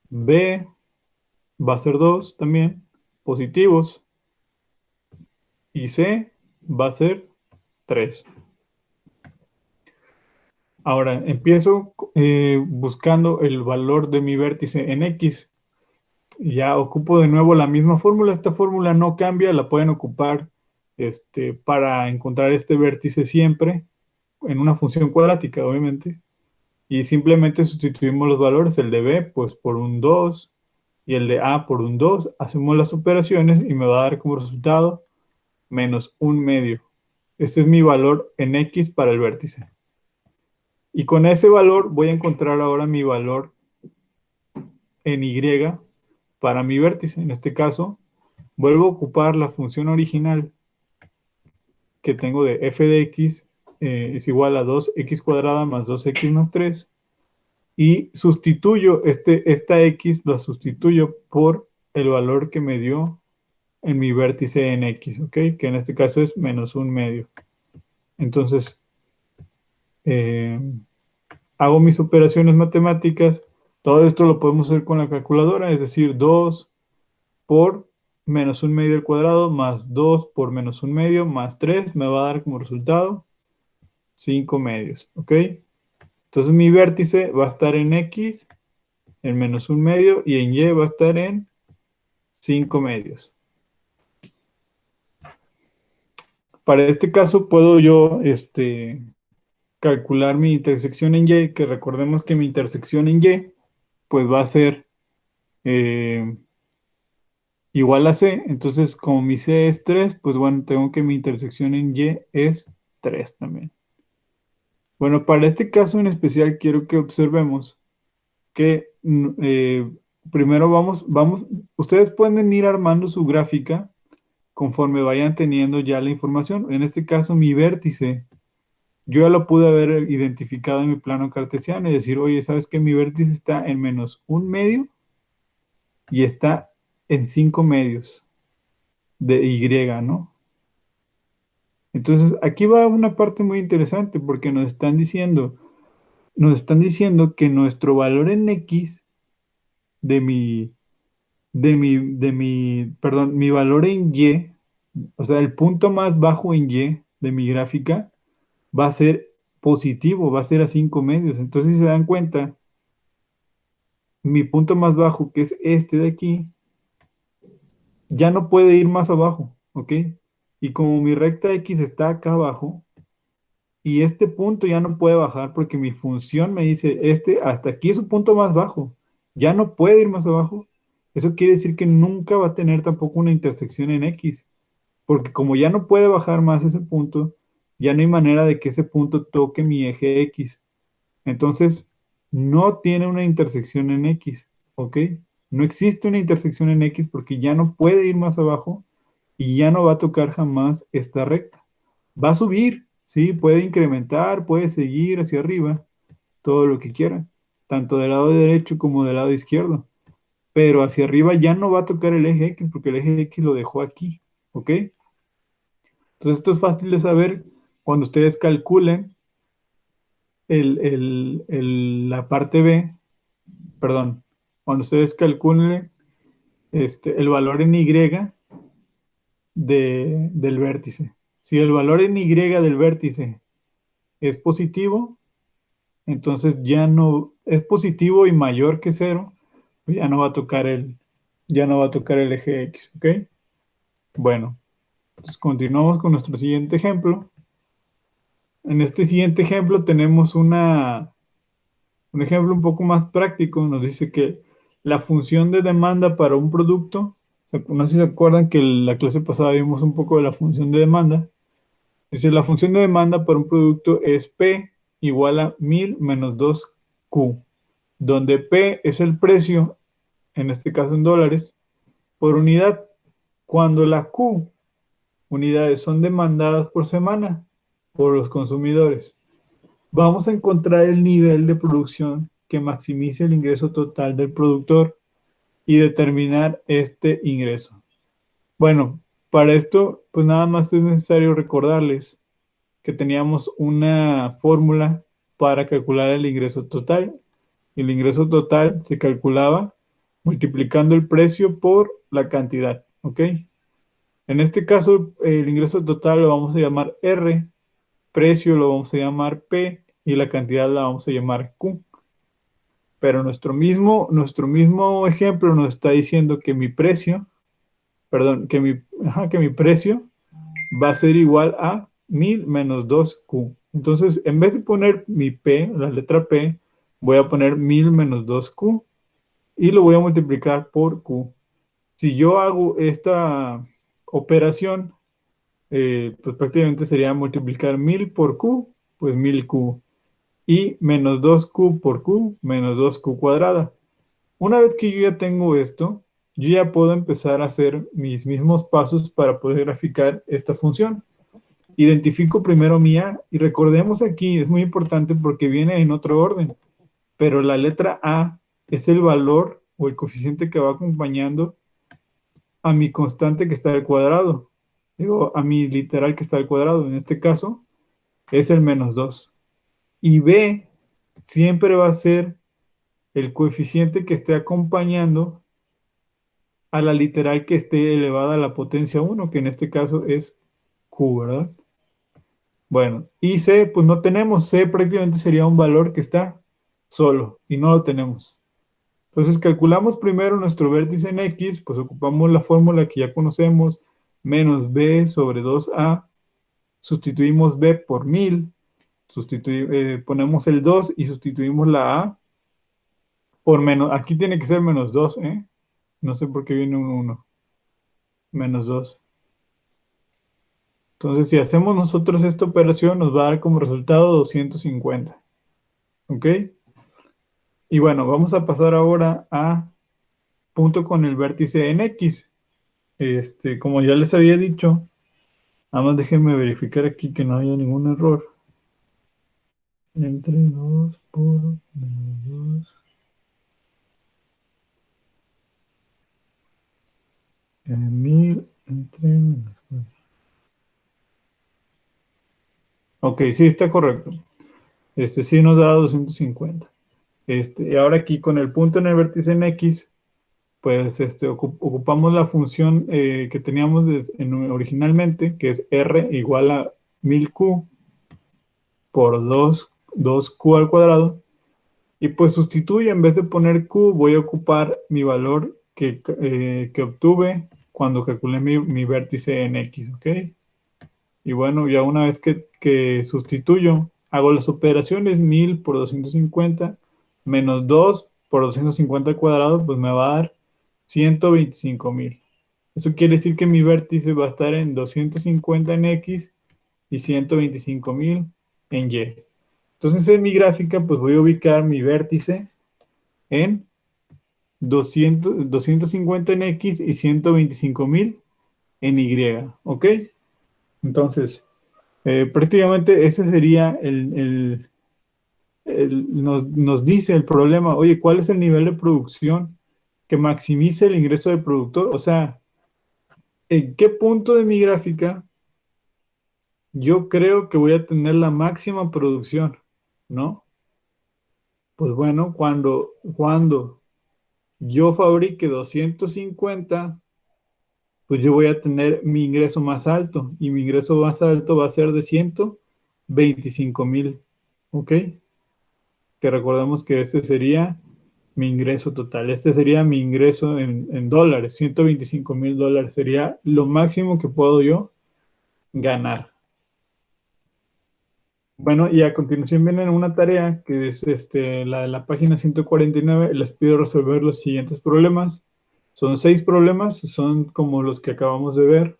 S1: B va a ser 2 también, positivos. Y C va a ser 3. Ahora, empiezo buscando el valor de mi vértice en X. Ya ocupo de nuevo la misma fórmula. Esta fórmula no cambia, la pueden ocupar para encontrar este vértice siempre en una función cuadrática, obviamente. Y simplemente sustituimos los valores, el de B pues por un 2 y el de A por un 2. Hacemos las operaciones y me va a dar como resultado menos un medio. Este es mi valor en X para el vértice. Y con ese valor voy a encontrar ahora mi valor en Y para mi vértice. En este caso, vuelvo a ocupar la función original que tengo de f de x es igual a 2x cuadrada más 2x más 3. Y sustituyo esta x, la sustituyo por el valor que me dio en mi vértice en x, ¿ok? Que en este caso es menos un medio. Entonces, hago mis operaciones matemáticas. Todo esto lo podemos hacer con la calculadora, es decir, 2 por menos un medio al cuadrado más 2 por menos un medio más 3 me va a dar como resultado 5 medios, ¿ok? Entonces mi vértice va a estar en X, en menos un medio, y en Y va a estar en 5 medios. Para este caso puedo yo calcular mi intersección en Y, que recordemos que mi intersección en Y pues va a ser igual a C. Entonces, como mi C es 3, pues bueno, tengo que mi intersección en Y es 3 también. Bueno, para este caso en especial quiero que observemos que primero ustedes pueden ir armando su gráfica conforme vayan teniendo ya la información. En este caso, mi vértice, yo ya lo pude haber identificado en mi plano cartesiano y decir, oye, ¿sabes qué? Mi vértice está en menos un medio y está en 5 medios de Y, ¿no? Entonces, aquí va una parte muy interesante porque nos están diciendo que nuestro valor en X mi valor en Y, o sea, el punto más bajo en Y de mi gráfica va a ser positivo, va a ser a 5 medios. Entonces, si se dan cuenta, mi punto más bajo, que es este de aquí, ya no puede ir más abajo, ¿ok? Y como mi recta X está acá abajo, y este punto ya no puede bajar porque mi función me dice, hasta aquí es su punto más bajo, ya no puede ir más abajo. Eso quiere decir que nunca va a tener tampoco una intersección en X, porque como ya no puede bajar más ese punto, ya no hay manera de que ese punto toque mi eje X. Entonces, no tiene una intersección en X, ¿ok? No existe una intersección en X porque ya no puede ir más abajo y ya no va a tocar jamás esta recta. Va a subir, ¿sí? Puede incrementar, puede seguir hacia arriba, todo lo que quiera, tanto del lado derecho como del lado izquierdo. Pero hacia arriba ya no va a tocar el eje X porque el eje X lo dejó aquí, ¿ok? Entonces esto es fácil de saber cuando ustedes calculen la parte B, perdón, cuando ustedes calculen el valor en Y del vértice. Si el valor en Y del vértice es positivo, entonces ya no es positivo y mayor que cero, pues ya no va a tocar el eje X, ¿ok? Bueno, entonces continuamos con nuestro siguiente ejemplo. En este siguiente ejemplo tenemos un ejemplo un poco más práctico. Nos dice que la función de demanda para un producto, no sé si se acuerdan que en la clase pasada vimos un poco de la función de demanda. Dice, la función de demanda para un producto es P igual a 1000 menos 2Q, donde P es el precio, en este caso en dólares, por unidad, cuando la Q, unidades, son demandadas por semana por los consumidores. Vamos a encontrar el nivel de producción que maximice el ingreso total del productor y determinar este ingreso. Bueno, para esto, pues nada más es necesario recordarles que teníamos una fórmula para calcular el ingreso total. El ingreso total se calculaba multiplicando el precio por la cantidad, ¿ok? En este caso, el ingreso total lo vamos a llamar R, precio lo vamos a llamar P y la cantidad la vamos a llamar Q. Pero nuestro mismo ejemplo nos está diciendo que mi precio, perdón, que mi precio va a ser igual a 1000 menos 2Q. Entonces, en vez de poner mi P, la letra P, voy a poner 1000 menos 2Q y lo voy a multiplicar por Q. Si yo hago esta operación, pues prácticamente sería multiplicar 1000 por Q, pues 1000Q. Y menos 2Q por Q, menos 2Q cuadrada. Una vez que yo ya tengo esto, yo ya puedo empezar a hacer mis mismos pasos para poder graficar esta función. Identifico primero mi A y recordemos aquí, es muy importante porque viene en otro orden, pero la letra A es el valor o el coeficiente que va acompañando a mi constante que está al cuadrado, digo, a mi literal que está al cuadrado, en este caso es el menos 2. Y B siempre va a ser el coeficiente que esté acompañando a la literal que esté elevada a la potencia 1, que en este caso es Q, ¿verdad? Bueno, y C, pues no tenemos. C prácticamente sería un valor que está solo y no lo tenemos. Entonces calculamos primero nuestro vértice en X, pues ocupamos la fórmula que ya conocemos, menos B sobre 2A, sustituimos B por 1000, ponemos el 2 y sustituimos la A por menos, aquí tiene que ser menos 2, ¿eh? No sé por qué viene un 1, menos 2. Entonces, si hacemos nosotros esta operación, nos va a dar como resultado 250. ¿Ok? Y bueno, vamos a pasar ahora a punto con el vértice en X. Como ya les había dicho, nada más déjenme verificar aquí que no haya ningún error. Entre 2 por menos 2. 1000 entre menos 4. Ok, sí, está correcto. Sí nos da 250. Y ahora aquí con el punto en el vértice en X, pues ocupamos la función que teníamos originalmente, que es R igual a 1000Q por 2Q al cuadrado. Y pues sustituyo, en vez de poner Q, voy a ocupar mi valor que obtuve cuando calculé mi vértice en X, ¿ok? Y bueno, ya una vez que sustituyo, hago las operaciones, 1000 por 250 menos 2 por 250 al cuadrado, pues me va a dar 125,000. Eso quiere decir que mi vértice va a estar en 250 en X y 125,000 en Y. Entonces en mi gráfica pues voy a ubicar mi vértice en 250 en X y 125,000 en Y. ¿Ok? Entonces, prácticamente ese sería nos dice el problema, oye, ¿cuál es el nivel de producción que maximice el ingreso del productor? O sea, ¿en qué punto de mi gráfica yo creo que voy a tener la máxima producción? ¿No? Pues bueno, cuando yo fabrique 250, pues yo voy a tener mi ingreso más alto y mi ingreso más alto va a ser de 125,000. ¿Ok? Que recordemos que este sería mi ingreso total. Este sería mi ingreso en dólares, 125,000 dólares. Sería lo máximo que puedo yo ganar. Bueno, y a continuación viene una tarea que es la de la página 149. Les pido resolver los siguientes problemas. Son 6 problemas, son como los que acabamos de ver.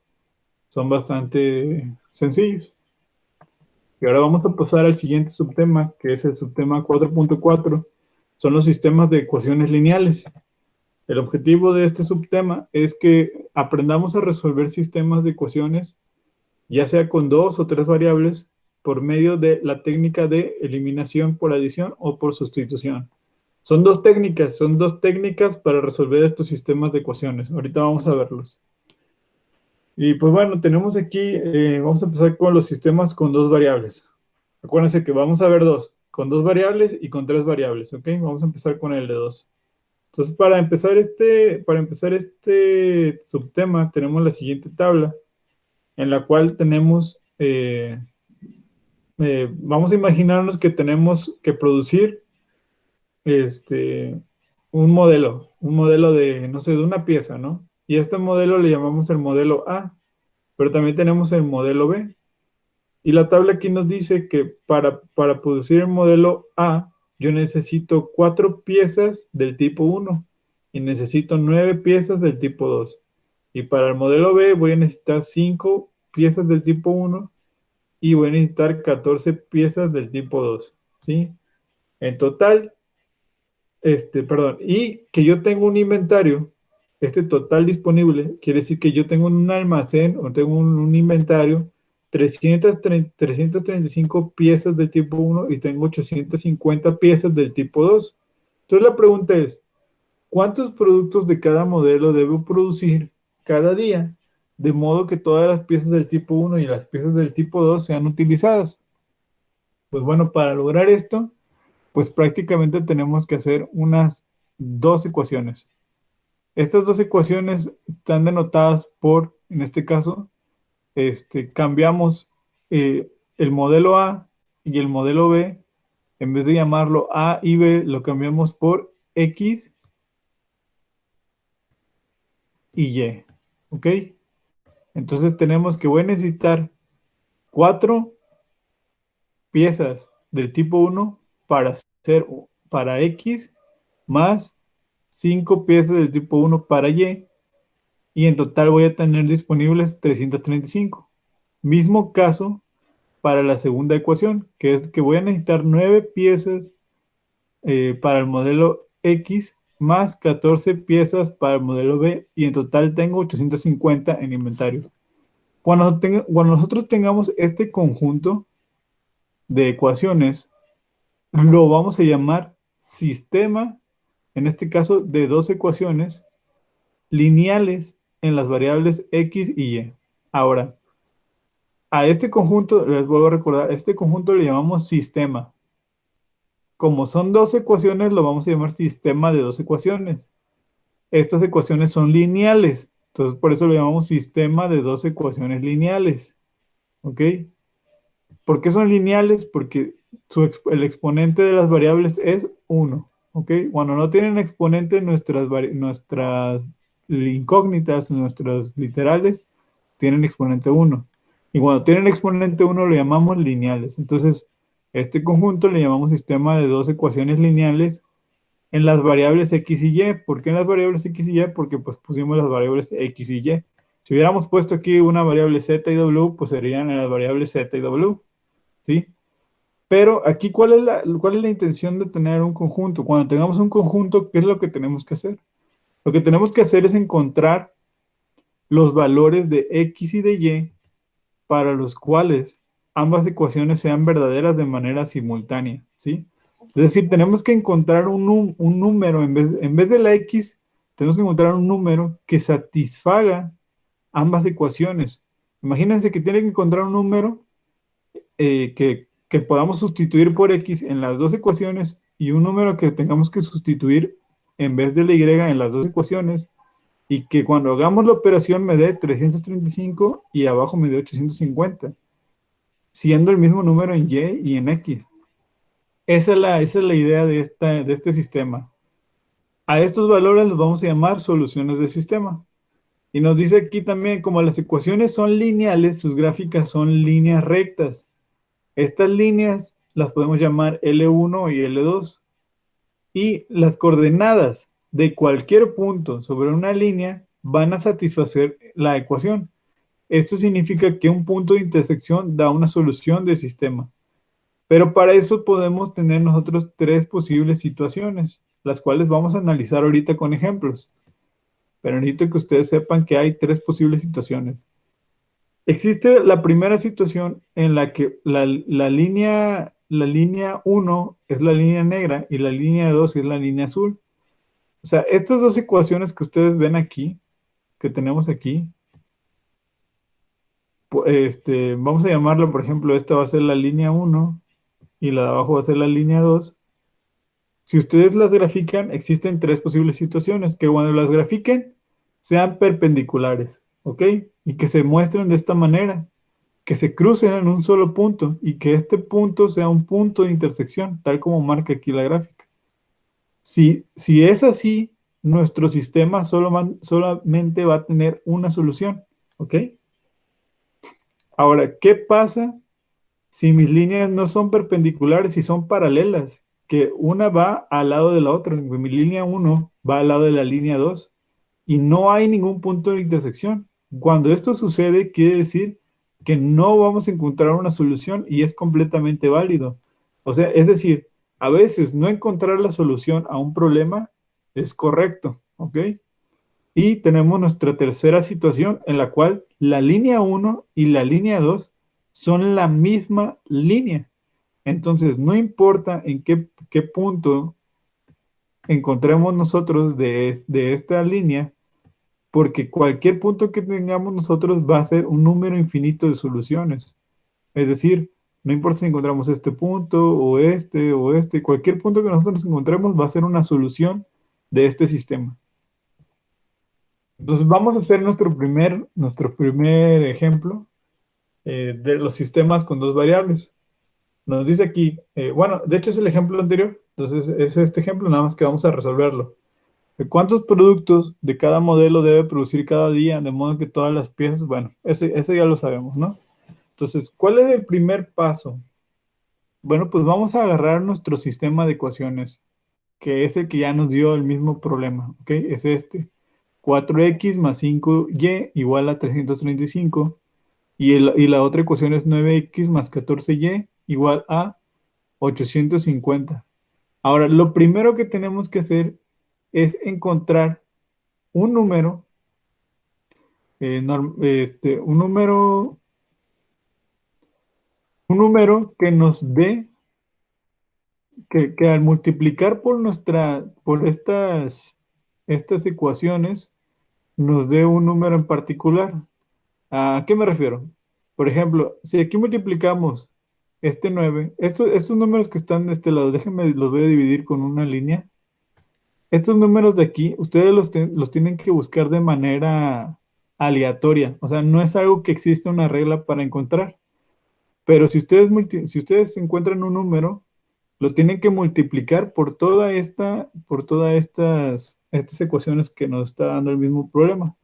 S1: Son bastante sencillos. Y ahora vamos a pasar al siguiente subtema, que es el subtema 4.4. Son los sistemas de ecuaciones lineales. El objetivo de este subtema es que aprendamos a resolver sistemas de ecuaciones, ya sea con 2 o 3 variables, por medio de la técnica de eliminación por adición o por sustitución. Son dos técnicas para resolver estos sistemas de ecuaciones. Ahorita vamos a verlos. Y pues bueno, tenemos aquí, vamos a empezar con los sistemas con 2 variables. Acuérdense que vamos a ver con 2 variables y con 3 variables, ¿ok? Vamos a empezar con el de 2. Entonces, para empezar este subtema, tenemos la siguiente tabla, en la cual tenemos, vamos a imaginarnos que tenemos que producir este, un modelo de, no sé, de una pieza, ¿no? Y a este modelo le llamamos el modelo A, pero también tenemos el modelo B. Y la tabla aquí nos dice que para producir el modelo A, yo necesito 4 piezas del tipo 1 y necesito 9 piezas del tipo 2. Y para el modelo B voy a necesitar 5 piezas del tipo 1 y voy a necesitar 14 piezas del tipo 2. ¿Sí? En total, perdón, y que yo tengo un inventario, este total disponible, quiere decir que yo tengo un almacén o tengo un inventario, 335 piezas del tipo 1 y tengo 850 piezas del tipo 2. Entonces la pregunta es, ¿cuántos productos de cada modelo debo producir cada día? De modo que todas las piezas del tipo 1 y las piezas del tipo 2 sean utilizadas. Pues bueno, para lograr esto, pues prácticamente tenemos que hacer unas 2 ecuaciones. Estas 2 ecuaciones están denotadas por, en este caso, cambiamos el modelo A y el modelo B, en vez de llamarlo A y B, lo cambiamos por X y Y. ¿Ok? Entonces tenemos que voy a necesitar 4 piezas del tipo 1 para X más 5 piezas del tipo 1 para y en total voy a tener disponibles 335. Mismo caso para la segunda ecuación, que es que voy a necesitar 9 piezas para el modelo X más 14 piezas para el modelo B y en total tengo 850 en inventario. Cuando nosotros tengamos este conjunto de ecuaciones, lo vamos a llamar sistema, en este caso de 2 ecuaciones lineales en las variables X y Y. Ahora, a este conjunto, les vuelvo a recordar, a este conjunto le llamamos sistema. Como son 2 ecuaciones, lo vamos a llamar sistema de 2 ecuaciones. Estas ecuaciones son lineales, entonces por eso lo llamamos sistema de 2 ecuaciones lineales. ¿Ok? ¿Por qué son lineales? Porque el exponente de las variables es 1. ¿Ok? Cuando no tienen exponente, nuestras incógnitas, nuestras literales, tienen exponente 1. Y cuando tienen exponente 1 lo llamamos lineales. Entonces, este conjunto le llamamos sistema de 2 ecuaciones lineales en las variables X y Y. ¿Por qué en las variables X y Y? Porque pues pusimos las variables X y Y. Si hubiéramos puesto aquí una variable Z y W, pues serían en las variables Z y W, ¿sí? Pero aquí, ¿cuál es la intención de tener un conjunto? Cuando tengamos un conjunto, ¿qué es lo que tenemos que hacer? Lo que tenemos que hacer es encontrar los valores de X y de Y para los cuales ambas ecuaciones sean verdaderas de manera simultánea, ¿sí? Es decir, tenemos que encontrar un número, en vez de la X, tenemos que encontrar un número que satisfaga ambas ecuaciones. Imagínense que tienen que encontrar un número que podamos sustituir por X en las dos ecuaciones y un número que tengamos que sustituir en vez de la Y en las dos ecuaciones y que cuando hagamos la operación me dé 335 y abajo me dé 850, siendo el mismo número en Y y en X. Esa es la idea de este sistema. A estos valores los vamos a llamar soluciones del sistema. Y nos dice aquí también, como las ecuaciones son lineales, sus gráficas son líneas rectas. Estas líneas las podemos llamar L1 y L2. Y las coordenadas de cualquier punto sobre una línea van a satisfacer la ecuación. Esto significa que un punto de intersección da una solución del sistema. Pero para eso podemos tener nosotros tres posibles situaciones, las cuales vamos a analizar ahorita con ejemplos. Pero necesito que ustedes sepan que hay tres posibles situaciones. Existe la primera situación en la que la línea 1 es la línea negra y la línea 2 es la línea azul. O sea, estas dos ecuaciones que ustedes ven aquí, que tenemos aquí, vamos a llamarlo, por ejemplo, esta va a ser la línea 1 y la de abajo va a ser la línea 2. Si ustedes las grafican, existen tres posibles situaciones, que cuando las grafiquen sean perpendiculares, ¿ok? Y que se muestren de esta manera, que se crucen en un solo punto y que este punto sea un punto de intersección, tal como marca aquí la gráfica. Si es así, nuestro sistema solamente va a tener una solución, ¿ok? Ahora, ¿qué pasa si mis líneas no son perpendiculares y son paralelas? Que una va al lado de la otra. Mi línea 1 va al lado de la línea 2 y no hay ningún punto de intersección. Cuando esto sucede, quiere decir que no vamos a encontrar una solución y es completamente válido. O sea, es decir, a veces no encontrar la solución a un problema es correcto, ¿ok? Y tenemos nuestra tercera situación en la cual la línea 1 y la línea 2 son la misma línea. Entonces, no importa en qué punto encontremos nosotros de esta línea, porque cualquier punto que tengamos nosotros va a ser un número infinito de soluciones. Es decir, no importa si encontramos este punto o este, cualquier punto que nosotros encontremos va a ser una solución de este sistema. Entonces vamos a hacer nuestro primer ejemplo de los sistemas con dos variables. Nos dice aquí, bueno, de hecho es el ejemplo anterior, entonces es este ejemplo, nada más que vamos a resolverlo. ¿Cuántos productos de cada modelo debe producir cada día? De modo que todas las piezas, bueno, ese ya lo sabemos, ¿no? Entonces, ¿cuál es el primer paso? Bueno, pues vamos a agarrar nuestro sistema de ecuaciones, que es el que ya nos dio el mismo problema, ¿ok? Es este. 4x más 5y igual a 335. Y la otra ecuación es 9x más 14y igual a 850. Ahora, lo primero que tenemos que hacer es encontrar un número, un número que nos dé, que al multiplicar por estas ecuaciones, nos dé un número en particular. ¿A qué me refiero? Por ejemplo, si aquí multiplicamos este 9, estos números que están de este lado, déjenme, los voy a dividir con una línea. Estos números de aquí, ustedes los tienen que buscar de manera aleatoria. O sea, no es algo que exista una regla para encontrar. Pero si ustedes encuentran un número, lo tienen que multiplicar por todas estas ecuaciones que nos está dando el mismo problema.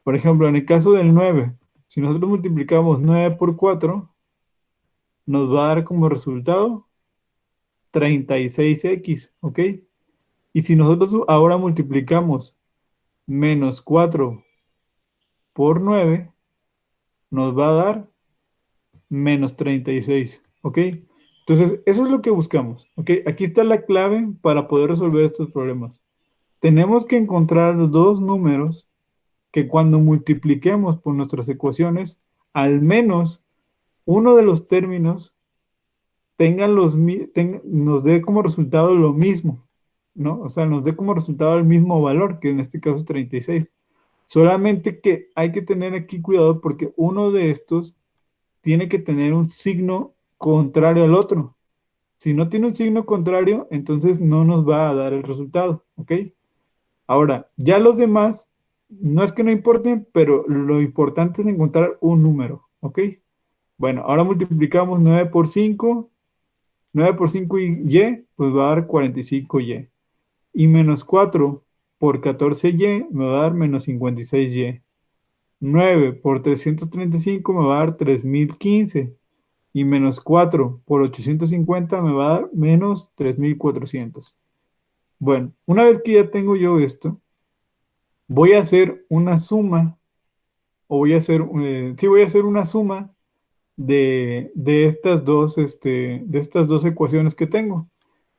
S1: Por ejemplo, en el caso del 9, si nosotros multiplicamos 9 por 4, nos va a dar como resultado 36x, ¿ok? Y si nosotros ahora multiplicamos menos 4 por 9, nos va a dar menos 36, ¿ok? Entonces, eso es lo que buscamos, ¿ok? Aquí está la clave para poder resolver estos problemas. Tenemos que encontrar dos números que cuando multipliquemos por nuestras ecuaciones, al menos uno de los términos nos dé como resultado lo mismo, ¿no? O sea, nos dé como resultado el mismo valor, que en este caso es 36. Solamente que hay que tener aquí cuidado porque uno de estos tiene que tener un signo contrario al otro. Si no tiene un signo contrario, entonces no nos va a dar el resultado, ¿ok? Ahora, ya los demás, no es que no importen, pero lo importante es encontrar un número, ¿ok? Bueno, ahora multiplicamos 9 por 5, 9 por 5 y, pues va a dar 45y. Y menos 4 por 14y me va a dar menos 56y. 9 por 335 me va a dar 3015. Y menos 4 por 850 me va a dar menos 3400. Bueno, una vez que ya tengo yo esto, voy a hacer una suma, o voy a hacer una suma de estas dos ecuaciones que tengo.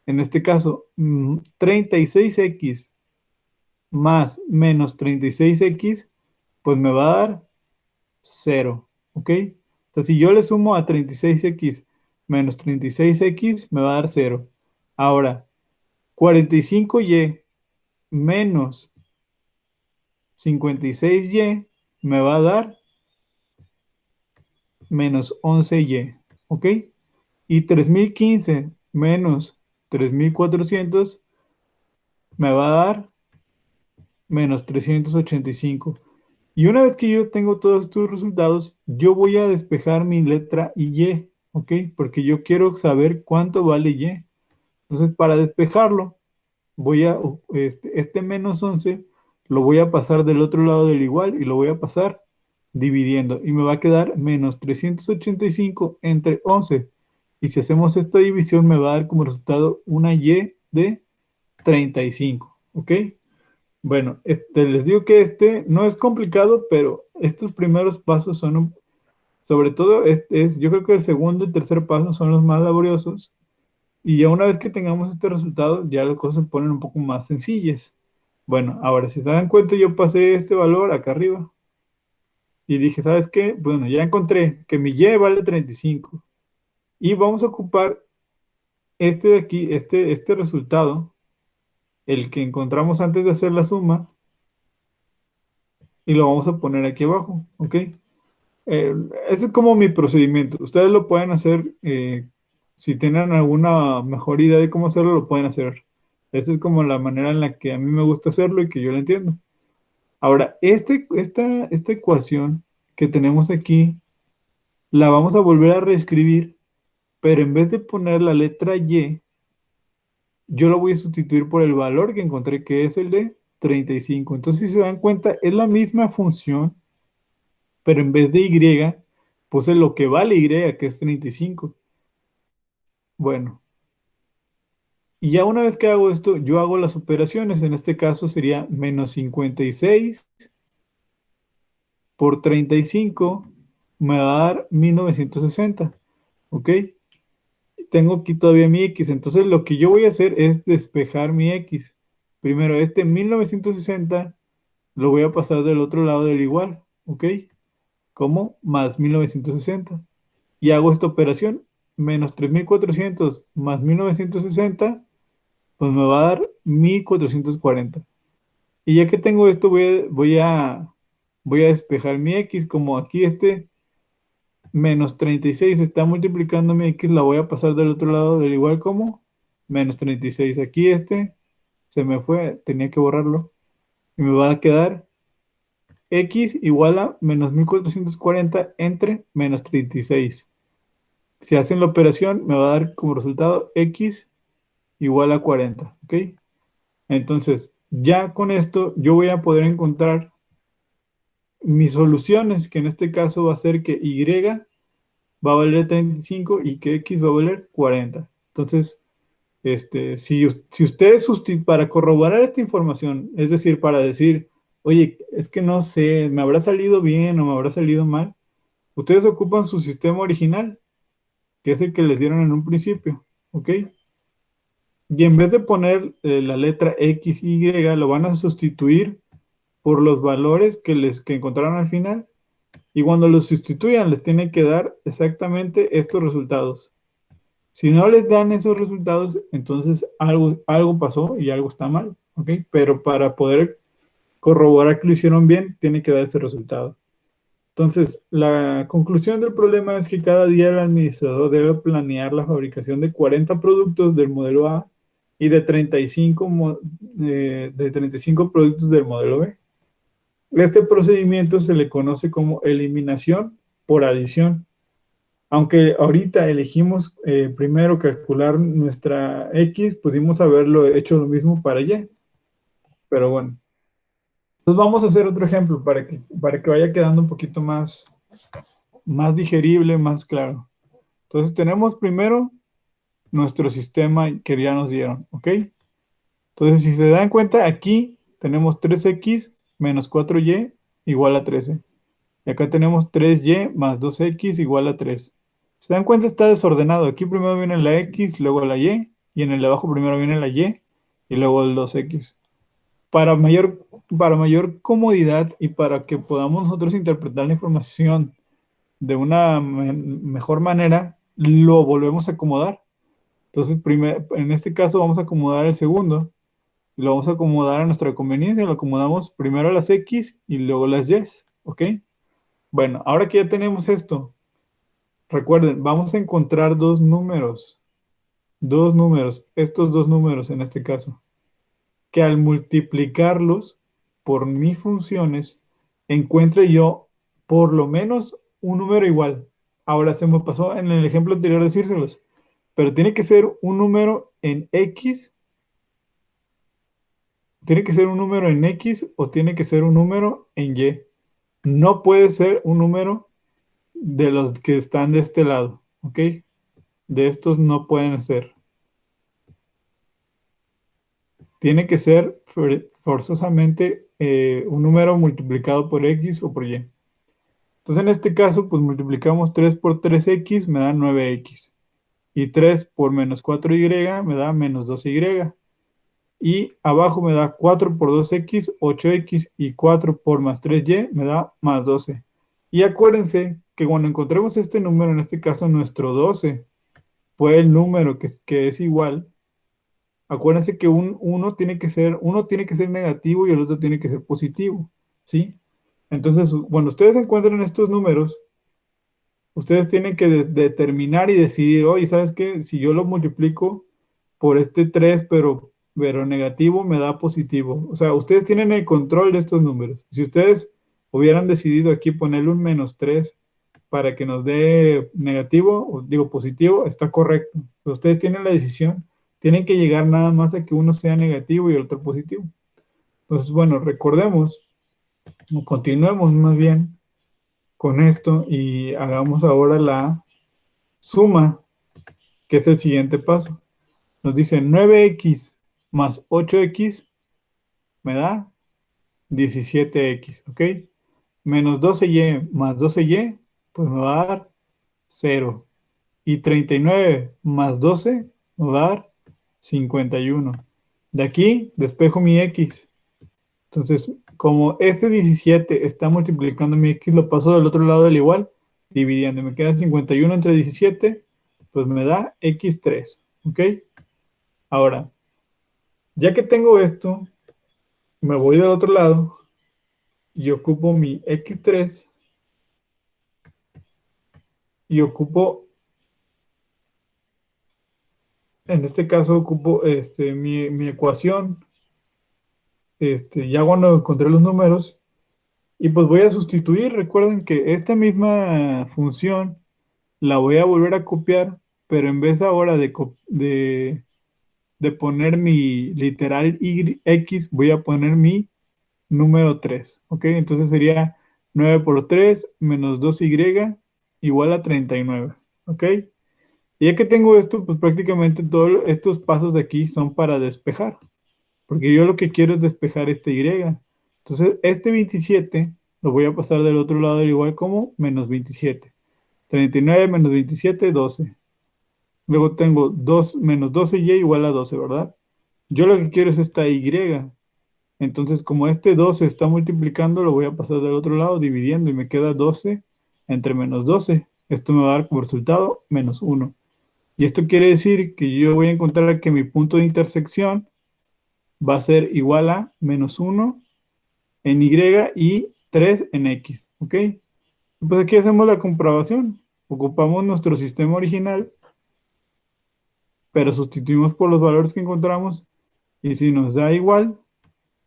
S1: En este caso, 36x más menos 36x, pues me va a dar 0, ¿ok? Entonces, si yo le sumo a 36x menos 36x, me va a dar 0. Ahora, 45y menos 56y me va a dar menos 11y, ¿ok? Y 3015 menos 3400 me va a dar menos 385. Y una vez que yo tengo todos estos resultados, yo voy a despejar mi letra y, ¿ok? Porque yo quiero saber cuánto vale y. Entonces, para despejarlo, este menos 11 lo voy a pasar del otro lado del igual y lo voy a pasar dividiendo. Y me va a quedar menos 385 entre 11. Y si hacemos esta división, me va a dar como resultado una y de 35, ¿ok? Bueno, les digo que este no es complicado, pero estos primeros pasos son, sobre todo, yo creo que el segundo y tercer paso son los más laboriosos. Y ya una vez que tengamos este resultado, ya las cosas se ponen un poco más sencillas. Bueno, ahora si se dan cuenta, yo pasé este valor acá arriba y dije, ¿sabes qué? Bueno, ya encontré que mi y vale 35 y vamos a ocupar este de aquí, este resultado, el que encontramos antes de hacer la suma, y lo vamos a poner aquí abajo, ¿ok? Ese es como mi procedimiento. Ustedes lo pueden hacer, si tienen alguna mejor idea de cómo hacerlo, lo pueden hacer. Esa es como la manera en la que a mí me gusta hacerlo y que yo lo entiendo. Ahora, esta ecuación que tenemos aquí, la vamos a volver a reescribir, pero en vez de poner la letra y, yo lo voy a sustituir por el valor que encontré, que es el de 35. Entonces, si se dan cuenta, es la misma función, pero en vez de y, puse lo que vale y, que es 35. Bueno, y ya una vez que hago esto, yo hago las operaciones. En este caso sería menos 56 por 35 me va a dar 1960. ¿Ok? Tengo aquí todavía mi x. Entonces lo que yo voy a hacer es despejar mi x. Primero, este 1960 lo voy a pasar del otro lado del igual. ¿Ok? Como más 1960. Y hago esta operación. Menos 3400 más 1960 pues me va a dar 1440. Y ya que tengo esto, voy a despejar mi x. Como aquí menos 36 está multiplicando mi x, la voy a pasar del otro lado del igual como menos 36. Aquí se me fue, tenía que borrarlo. Y me va a quedar x igual a menos 1440 entre menos 36. Si hacen la operación, me va a dar como resultado x igual a 40. ¿Ok? Entonces, ya con esto yo voy a poder encontrar mis soluciones, que en este caso va a ser que y va a valer 35 y que x va a valer 40. Entonces, Si ustedes para corroborar esta información, es decir, para decir, oye, es que no sé, me habrá salido bien o me habrá salido mal, ustedes ocupan su sistema original, que es el que les dieron en un principio, ¿ok? Y en vez de poner la letra X, Y, lo van a sustituir por los valores que encontraron al final. Y cuando los sustituyan, les tienen que dar exactamente estos resultados. Si no les dan esos resultados, entonces algo pasó y algo está mal, ¿ok? Pero para poder corroborar que lo hicieron bien, tiene que dar ese resultado. Entonces, la conclusión del problema es que cada día el administrador debe planear la fabricación de 40 productos del modelo A y de 35 productos del modelo B. Este procedimiento se le conoce como eliminación por adición. Aunque ahorita elegimos primero calcular nuestra X, pudimos haberlo hecho lo mismo para Y. Pero bueno, entonces vamos a hacer otro ejemplo para que vaya quedando un poquito más digerible, más claro. Entonces tenemos primero nuestro sistema que ya nos dieron, ¿ok? Entonces si se dan cuenta, aquí tenemos 3x menos 4y igual a 13. Y acá tenemos 3y más 2x igual a 3. Se dan cuenta, está desordenado. Aquí primero viene la x, luego la y en el de abajo primero viene la y luego el 2x. Para mayor comodidad y para que podamos nosotros interpretar la información de una mejor manera, lo volvemos a acomodar. Entonces, en este caso vamos a acomodar el segundo. Lo vamos a acomodar a nuestra conveniencia. Lo acomodamos primero a las x y luego las y. ¿Ok? Bueno, ahora que ya tenemos esto, recuerden, vamos a encontrar dos números. Dos números. Estos dos números en este caso. Que al multiplicarlos por mis funciones, encuentre yo por lo menos un número igual. Ahora se me pasó en el ejemplo anterior decírselos, pero tiene que ser un número en X, tiene que ser un número en X o tiene que ser un número en Y. No puede ser un número de los que están de este lado, ¿ok? De estos no pueden ser. Tiene que ser forzosamente un número multiplicado por X o por Y. Entonces, en este caso, pues multiplicamos 3 por 3x, me da 9x. Y 3 por menos 4y me da menos 2y. Y abajo me da 4 por 2x, 8x. Y 4 por más 3y me da más 12. Y acuérdense que cuando encontremos este número, en este caso nuestro 12, fue el número que es igual. Acuérdense que uno tiene que ser negativo y el otro tiene que ser positivo, ¿sí? Entonces, cuando ustedes encuentran estos números, ustedes tienen que determinar y decidir, oye, ¿sabes qué? Si yo lo multiplico por este 3, pero negativo, me da positivo. O sea, ustedes tienen el control de estos números. Si ustedes hubieran decidido aquí ponerle un menos 3 para que nos dé negativo, o digo positivo, está correcto. Pero ustedes tienen la decisión. Tienen que llegar nada más a que uno sea negativo y el otro positivo. Entonces, bueno, recordemos, o continuemos más bien con esto y hagamos ahora la suma, que es el siguiente paso. Nos dice 9x más 8x me da 17x, ¿ok? Menos 12y más 12y, pues me va a dar 0. Y 39 más 12 me va a dar 51. De aquí despejo mi x. Entonces, como este 17 está multiplicando mi x, lo paso del otro lado del igual, dividiendo. Me queda 51 entre 17, pues me da x3. ¿Ok? Ahora, ya que tengo esto, me voy del otro lado y ocupo mi x3 y ocupo, en este caso, ocupo mi ecuación. Ya cuando encontré los números, y pues voy a sustituir. Recuerden que esta misma función la voy a volver a copiar, pero en vez ahora de poner mi literal x, voy a poner mi número 3, ¿ok? Entonces sería 9 por 3 menos 2y igual a 39, ¿ok? Y ya que tengo esto, pues prácticamente todos estos pasos de aquí son para despejar, porque yo lo que quiero es despejar este Y. Entonces, este 27 lo voy a pasar del otro lado del igual como menos 27. 39 menos 27, 12. Luego tengo 2 menos 12y igual a 12, ¿verdad? Yo lo que quiero es esta Y. Entonces, como este 12 está multiplicando, lo voy a pasar del otro lado dividiendo y me queda 12 entre menos 12. Esto me va a dar como resultado menos 1. Y esto quiere decir que yo voy a encontrar que mi punto de intersección va a ser igual a menos 1 en Y y 3 en X. ¿Ok? Pues aquí hacemos la comprobación. Ocupamos nuestro sistema original, pero sustituimos por los valores que encontramos. Y si nos da igual,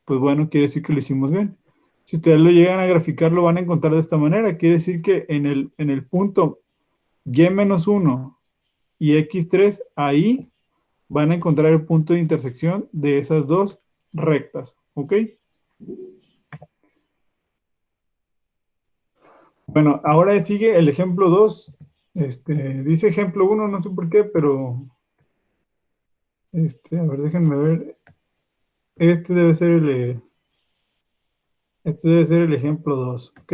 S1: pues bueno, quiere decir que lo hicimos bien. Si ustedes lo llegan a graficar, lo van a encontrar de esta manera. Quiere decir que en el punto y-1 y x3, ahí van a encontrar el punto de intersección de esas dos rectas. ¿Ok? Bueno, ahora sigue el ejemplo 2. Dice ejemplo 1, no sé por qué, pero a ver, déjenme ver. Este debe ser el ejemplo 2. ¿Ok?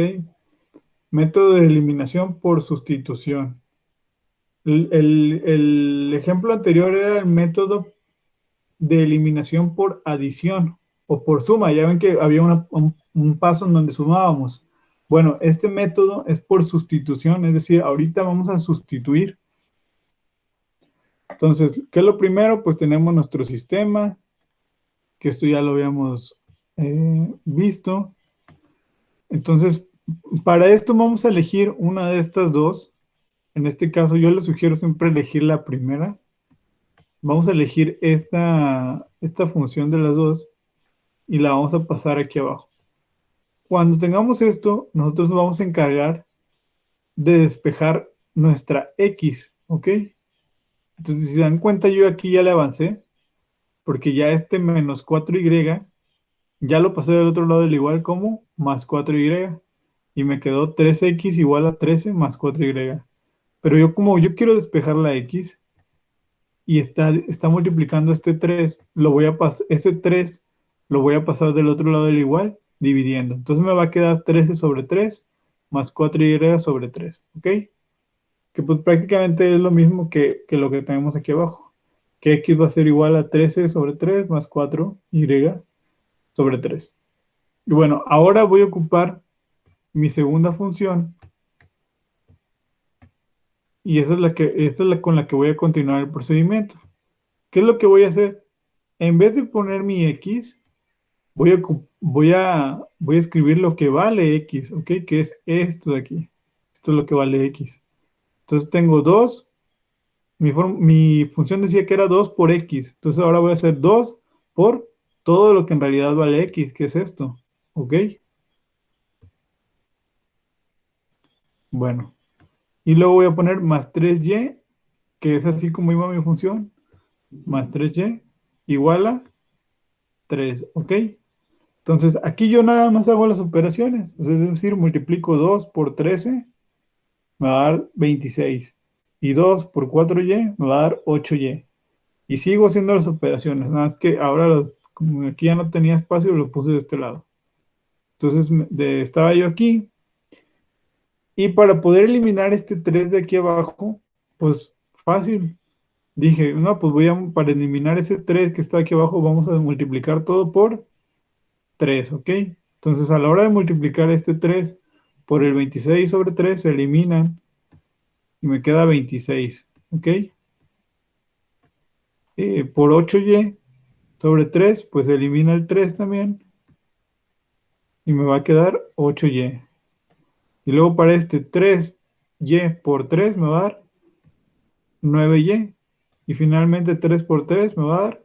S1: Método de eliminación por sustitución. El ejemplo anterior era el método de eliminación por adición o por suma. Ya ven que había un paso en donde sumábamos. Bueno, este método es por sustitución, es decir, ahorita vamos a sustituir. Entonces, ¿qué es lo primero? Pues tenemos nuestro sistema, que esto ya lo habíamos visto. Entonces, para esto vamos a elegir una de estas dos. En este caso, yo les sugiero siempre elegir la primera. Vamos a elegir esta función de las dos y la vamos a pasar aquí abajo. Cuando tengamos esto, nosotros nos vamos a encargar de despejar nuestra X, ¿ok? Entonces, si se dan cuenta, yo aquí ya le avancé, porque ya este menos 4y, ya lo pasé del otro lado del igual como más 4y, y me quedó 3x igual a 13 más 4y. Pero yo como yo quiero despejar la X, y está multiplicando este 3, ese 3 lo voy a pasar del otro lado del igual, dividiendo. Entonces me va a quedar 13 sobre 3 más 4y sobre 3, ¿ok? Que pues prácticamente es lo mismo que lo que tenemos aquí abajo, que x va a ser igual a 13 sobre 3 más 4y sobre 3. Y bueno, ahora voy a ocupar mi segunda función, y esa es la con la que voy a continuar el procedimiento. ¿Qué es lo que voy a hacer? En vez de poner mi x, voy a escribir lo que vale X, ¿ok? Que es esto de aquí. Esto es lo que vale X. Entonces tengo 2. Mi función decía que era 2 por X. Entonces ahora voy a hacer 2 por todo lo que en realidad vale X, que es esto. ¿Ok? Bueno. Y luego voy a poner más 3y, que es así como iba mi función. Más 3y igual a 3. ¿Ok? Entonces aquí yo nada más hago las operaciones. O sea, es decir, multiplico 2 por 13, me va a dar 26. Y 2 por 4y me va a dar 8y. Y sigo haciendo las operaciones. Nada más que ahora, como aquí ya no tenía espacio, lo puse de este lado. Entonces estaba yo aquí. Y para poder eliminar este 3 de aquí abajo, pues fácil. Dije, no, pues para eliminar ese 3 que está aquí abajo, vamos a multiplicar todo por 3, ¿ok? Entonces a la hora de multiplicar este 3 por el 26 sobre 3 se eliminan y me queda 26, ¿ok? Por 8y sobre 3, pues elimina el 3 también y me va a quedar 8y. Y luego para este 3y por 3 me va a dar 9y. Y finalmente 3 por 3 me va a dar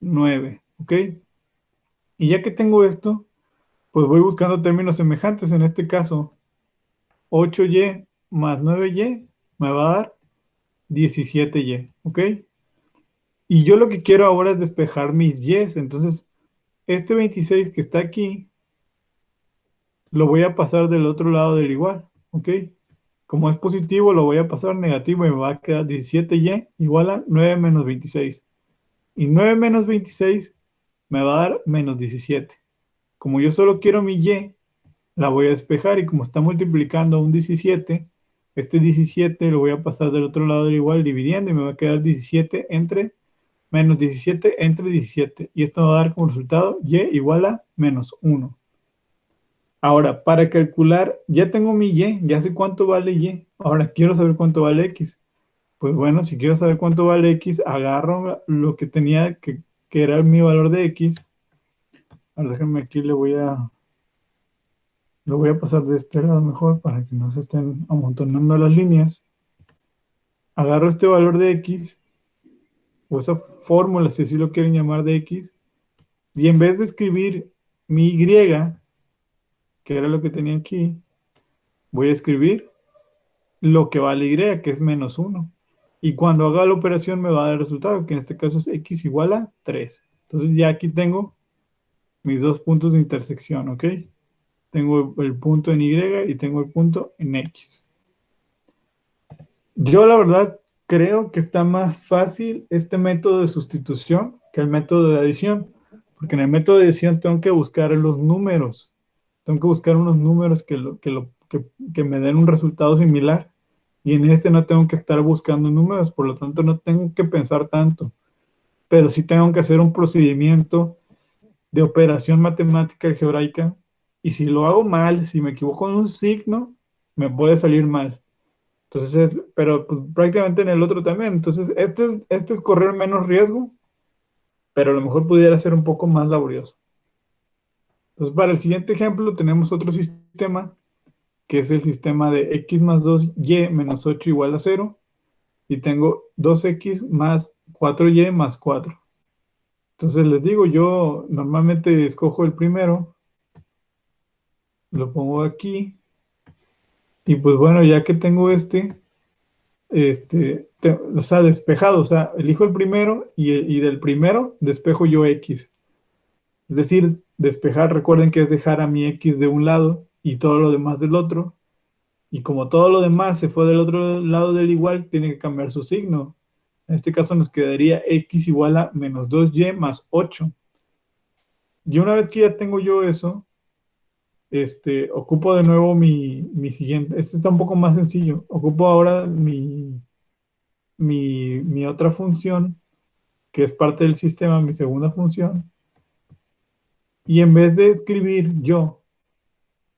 S1: 9, ¿ok? Y ya que tengo esto, pues voy buscando términos semejantes. En este caso, 8y más 9y me va a dar 17y, ¿ok? Y yo lo que quiero ahora es despejar mis y's. Entonces, este 26 que está aquí, lo voy a pasar del otro lado del igual, ¿ok? Como es positivo, lo voy a pasar negativo y me va a quedar 17y igual a 9 menos 26. Y 9 menos 26 me va a dar menos 17. Como yo solo quiero mi y, la voy a despejar y como está multiplicando un 17, este 17 lo voy a pasar del otro lado del igual dividiendo y me va a quedar 17 entre menos 17 entre 17. Y esto me va a dar como resultado y igual a menos 1. Ahora, para calcular, ya tengo mi y, ya sé cuánto vale y. Ahora quiero saber cuánto vale x. Pues bueno, si quiero saber cuánto vale x, agarro lo que tenía, que era mi valor de x. Ahora déjenme aquí, lo voy a pasar de este lado mejor para que no se estén amontonando las líneas. Agarro este valor de x, o esa fórmula, si así lo quieren llamar, de x, y en vez de escribir mi y, que era lo que tenía aquí, voy a escribir lo que vale y, que es menos 1. Y cuando haga la operación me va a dar el resultado, que en este caso es x igual a 3. Entonces ya aquí tengo mis dos puntos de intersección, ¿ok? Tengo el punto en y y tengo el punto en x. Yo la verdad creo que está más fácil este método de sustitución que el método de adición, porque en el método de adición tengo que buscar los números, tengo que buscar unos números que me den un resultado similar, y en este no tengo que estar buscando números, por lo tanto no tengo que pensar tanto, pero sí tengo que hacer un procedimiento de operación matemática algebraica, y si lo hago mal, si me equivoco en un signo, me puede salir mal. Entonces, pero pues, prácticamente en el otro también. Entonces, este es correr menos riesgo, pero a lo mejor pudiera ser un poco más laborioso. Entonces, para el siguiente ejemplo, tenemos otro sistema, que es el sistema de x más 2y menos 8 igual a 0. Y tengo 2x más 4y más 4. Entonces, les digo, yo normalmente escojo el primero, lo pongo aquí. Y pues bueno, ya que tengo o sea, despejado, o sea, elijo el primero y del primero despejo yo x. Es decir, despejar, recuerden que es dejar a mi x de un lado y todo lo demás del otro. Y como todo lo demás se fue del otro lado del igual, tiene que cambiar su signo. En este caso nos quedaría x igual a menos 2y más 8. Y una vez que ya tengo yo eso, ocupo de nuevo mi siguiente. Este está un poco más sencillo. Ocupo ahora mi otra función, que es parte del sistema, mi segunda función. Y en vez de escribir yo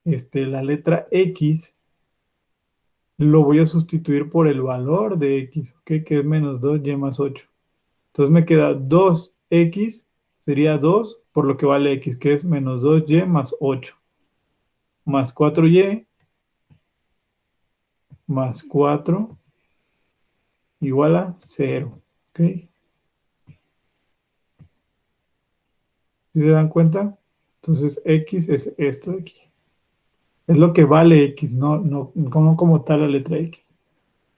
S1: la letra x, lo voy a sustituir por el valor de x, ¿ok? Que es menos 2y más 8. Entonces me queda 2x, sería 2 por lo que vale x, que es menos 2y más 8, más 4y más 4 igual a 0, ¿ok? ¿Sí se dan cuenta? Entonces x es esto de aquí. Es lo que vale x, no como tal la letra x.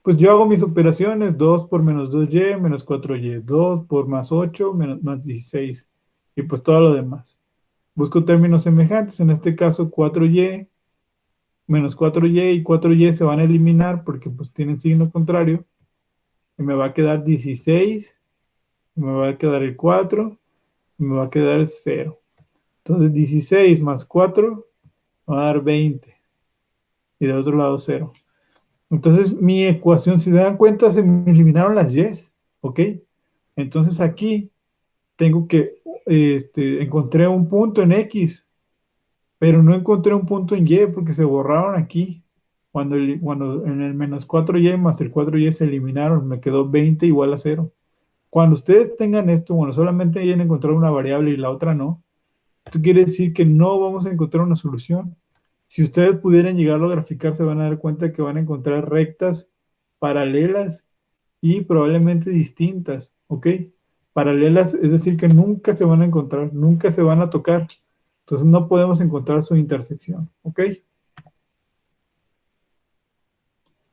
S1: Pues yo hago mis operaciones, 2 por menos 2y, menos 4y, 2 por más 8, menos, más 16, y pues todo lo demás. Busco términos semejantes, en este caso 4y, menos 4y y 4y se van a eliminar porque pues tienen signo contrario, y me va a quedar 16, y me va a quedar el 4, y me va a quedar el 0. Entonces 16 más 4 me va a dar 20, y del otro lado 0. Entonces mi ecuación, si se dan cuenta, se me eliminaron las y's, ¿ok? Entonces aquí tengo que, encontré un punto en x, pero no encontré un punto en y porque se borraron aquí. Cuando en el menos 4y más el 4y se eliminaron, me quedó 20 igual a 0. Cuando ustedes tengan esto, bueno, solamente hayan encontrado una variable y la otra no, esto quiere decir que no vamos a encontrar una solución. Si ustedes pudieran llegarlo a graficar, se van a dar cuenta que van a encontrar rectas paralelas y probablemente distintas, ¿ok? Paralelas, es decir, que nunca se van a encontrar, nunca se van a tocar. Entonces no podemos encontrar su intersección, ¿ok?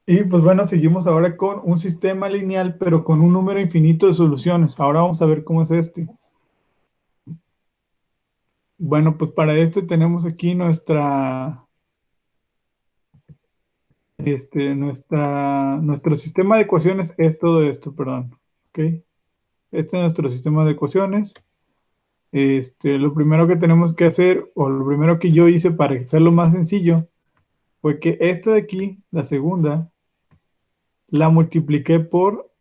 S1: Y pues bueno, seguimos ahora con un sistema lineal, pero con un número infinito de soluciones. Ahora vamos a ver cómo es este. Bueno, pues para esto tenemos aquí nuestro sistema de ecuaciones es todo esto, perdón. ¿Ok? Este es nuestro sistema de ecuaciones. Lo primero que tenemos que hacer, o lo primero que yo hice para hacerlo más sencillo, fue que esta de aquí, la segunda, la multipliqué por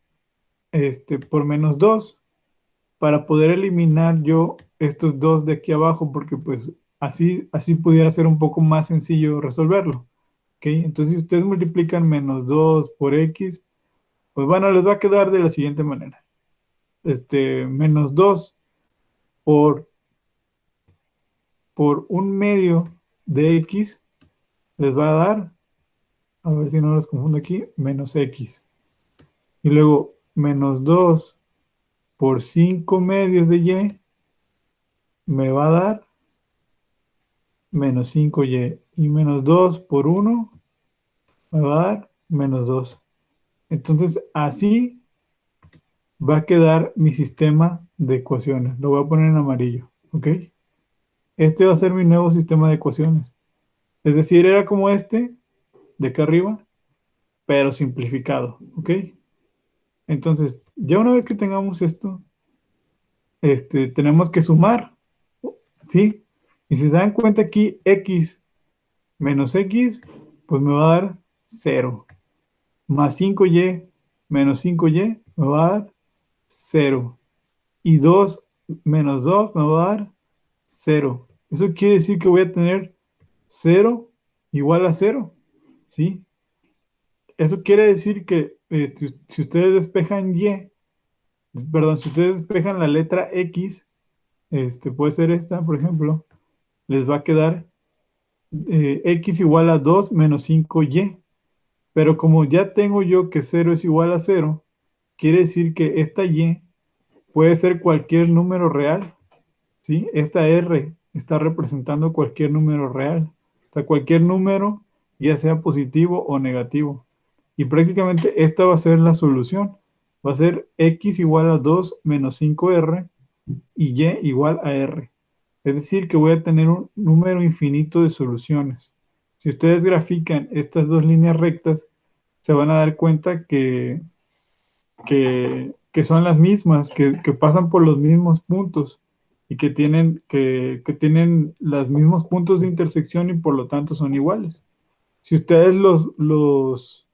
S1: -2 para poder eliminar yo estos dos de aquí abajo, porque pues así pudiera ser un poco más sencillo resolverlo. ¿Ok? Entonces, si ustedes multiplican -2 por x, pues bueno, les va a quedar de la siguiente manera. -2 por, por 1/2 de x les va a dar, a ver si no los confundo aquí, -x. Y luego -2 por 5/2 de y me va a dar -5y. Y -2 por 1 me va a dar -2. Entonces, así va a quedar mi sistema de ecuaciones. Lo voy a poner en amarillo, ¿ok? Este va a ser mi nuevo sistema de ecuaciones. Es decir, era como este de acá arriba, pero simplificado, ¿ok? Entonces, ya una vez que tengamos esto, tenemos que sumar, ¿sí? Y si se dan cuenta aquí, x menos x, pues me va a dar 0. Más 5y menos 5y me va a dar 0. Y 2 menos 2 me va a dar 0. Eso quiere decir que voy a tener 0 igual a 0, ¿sí? Eso quiere decir que si ustedes despejan y, perdón, si ustedes despejan la letra x, puede ser esta, por ejemplo, les va a quedar x igual a 2 menos 5y. Pero como ya tengo yo que 0 es igual a 0, quiere decir que esta y puede ser cualquier número real, ¿sí? Esta r está representando cualquier número real, o sea, cualquier número, ya sea positivo o negativo. Y prácticamente esta va a ser la solución. Va a ser x igual a 2 menos 5r y y igual a r. Es decir, que voy a tener un número infinito de soluciones. Si ustedes grafican estas dos líneas rectas, se van a dar cuenta que son las mismas, que pasan por los mismos puntos y que tienen los mismos puntos de intersección y por lo tanto son iguales. Si ustedes los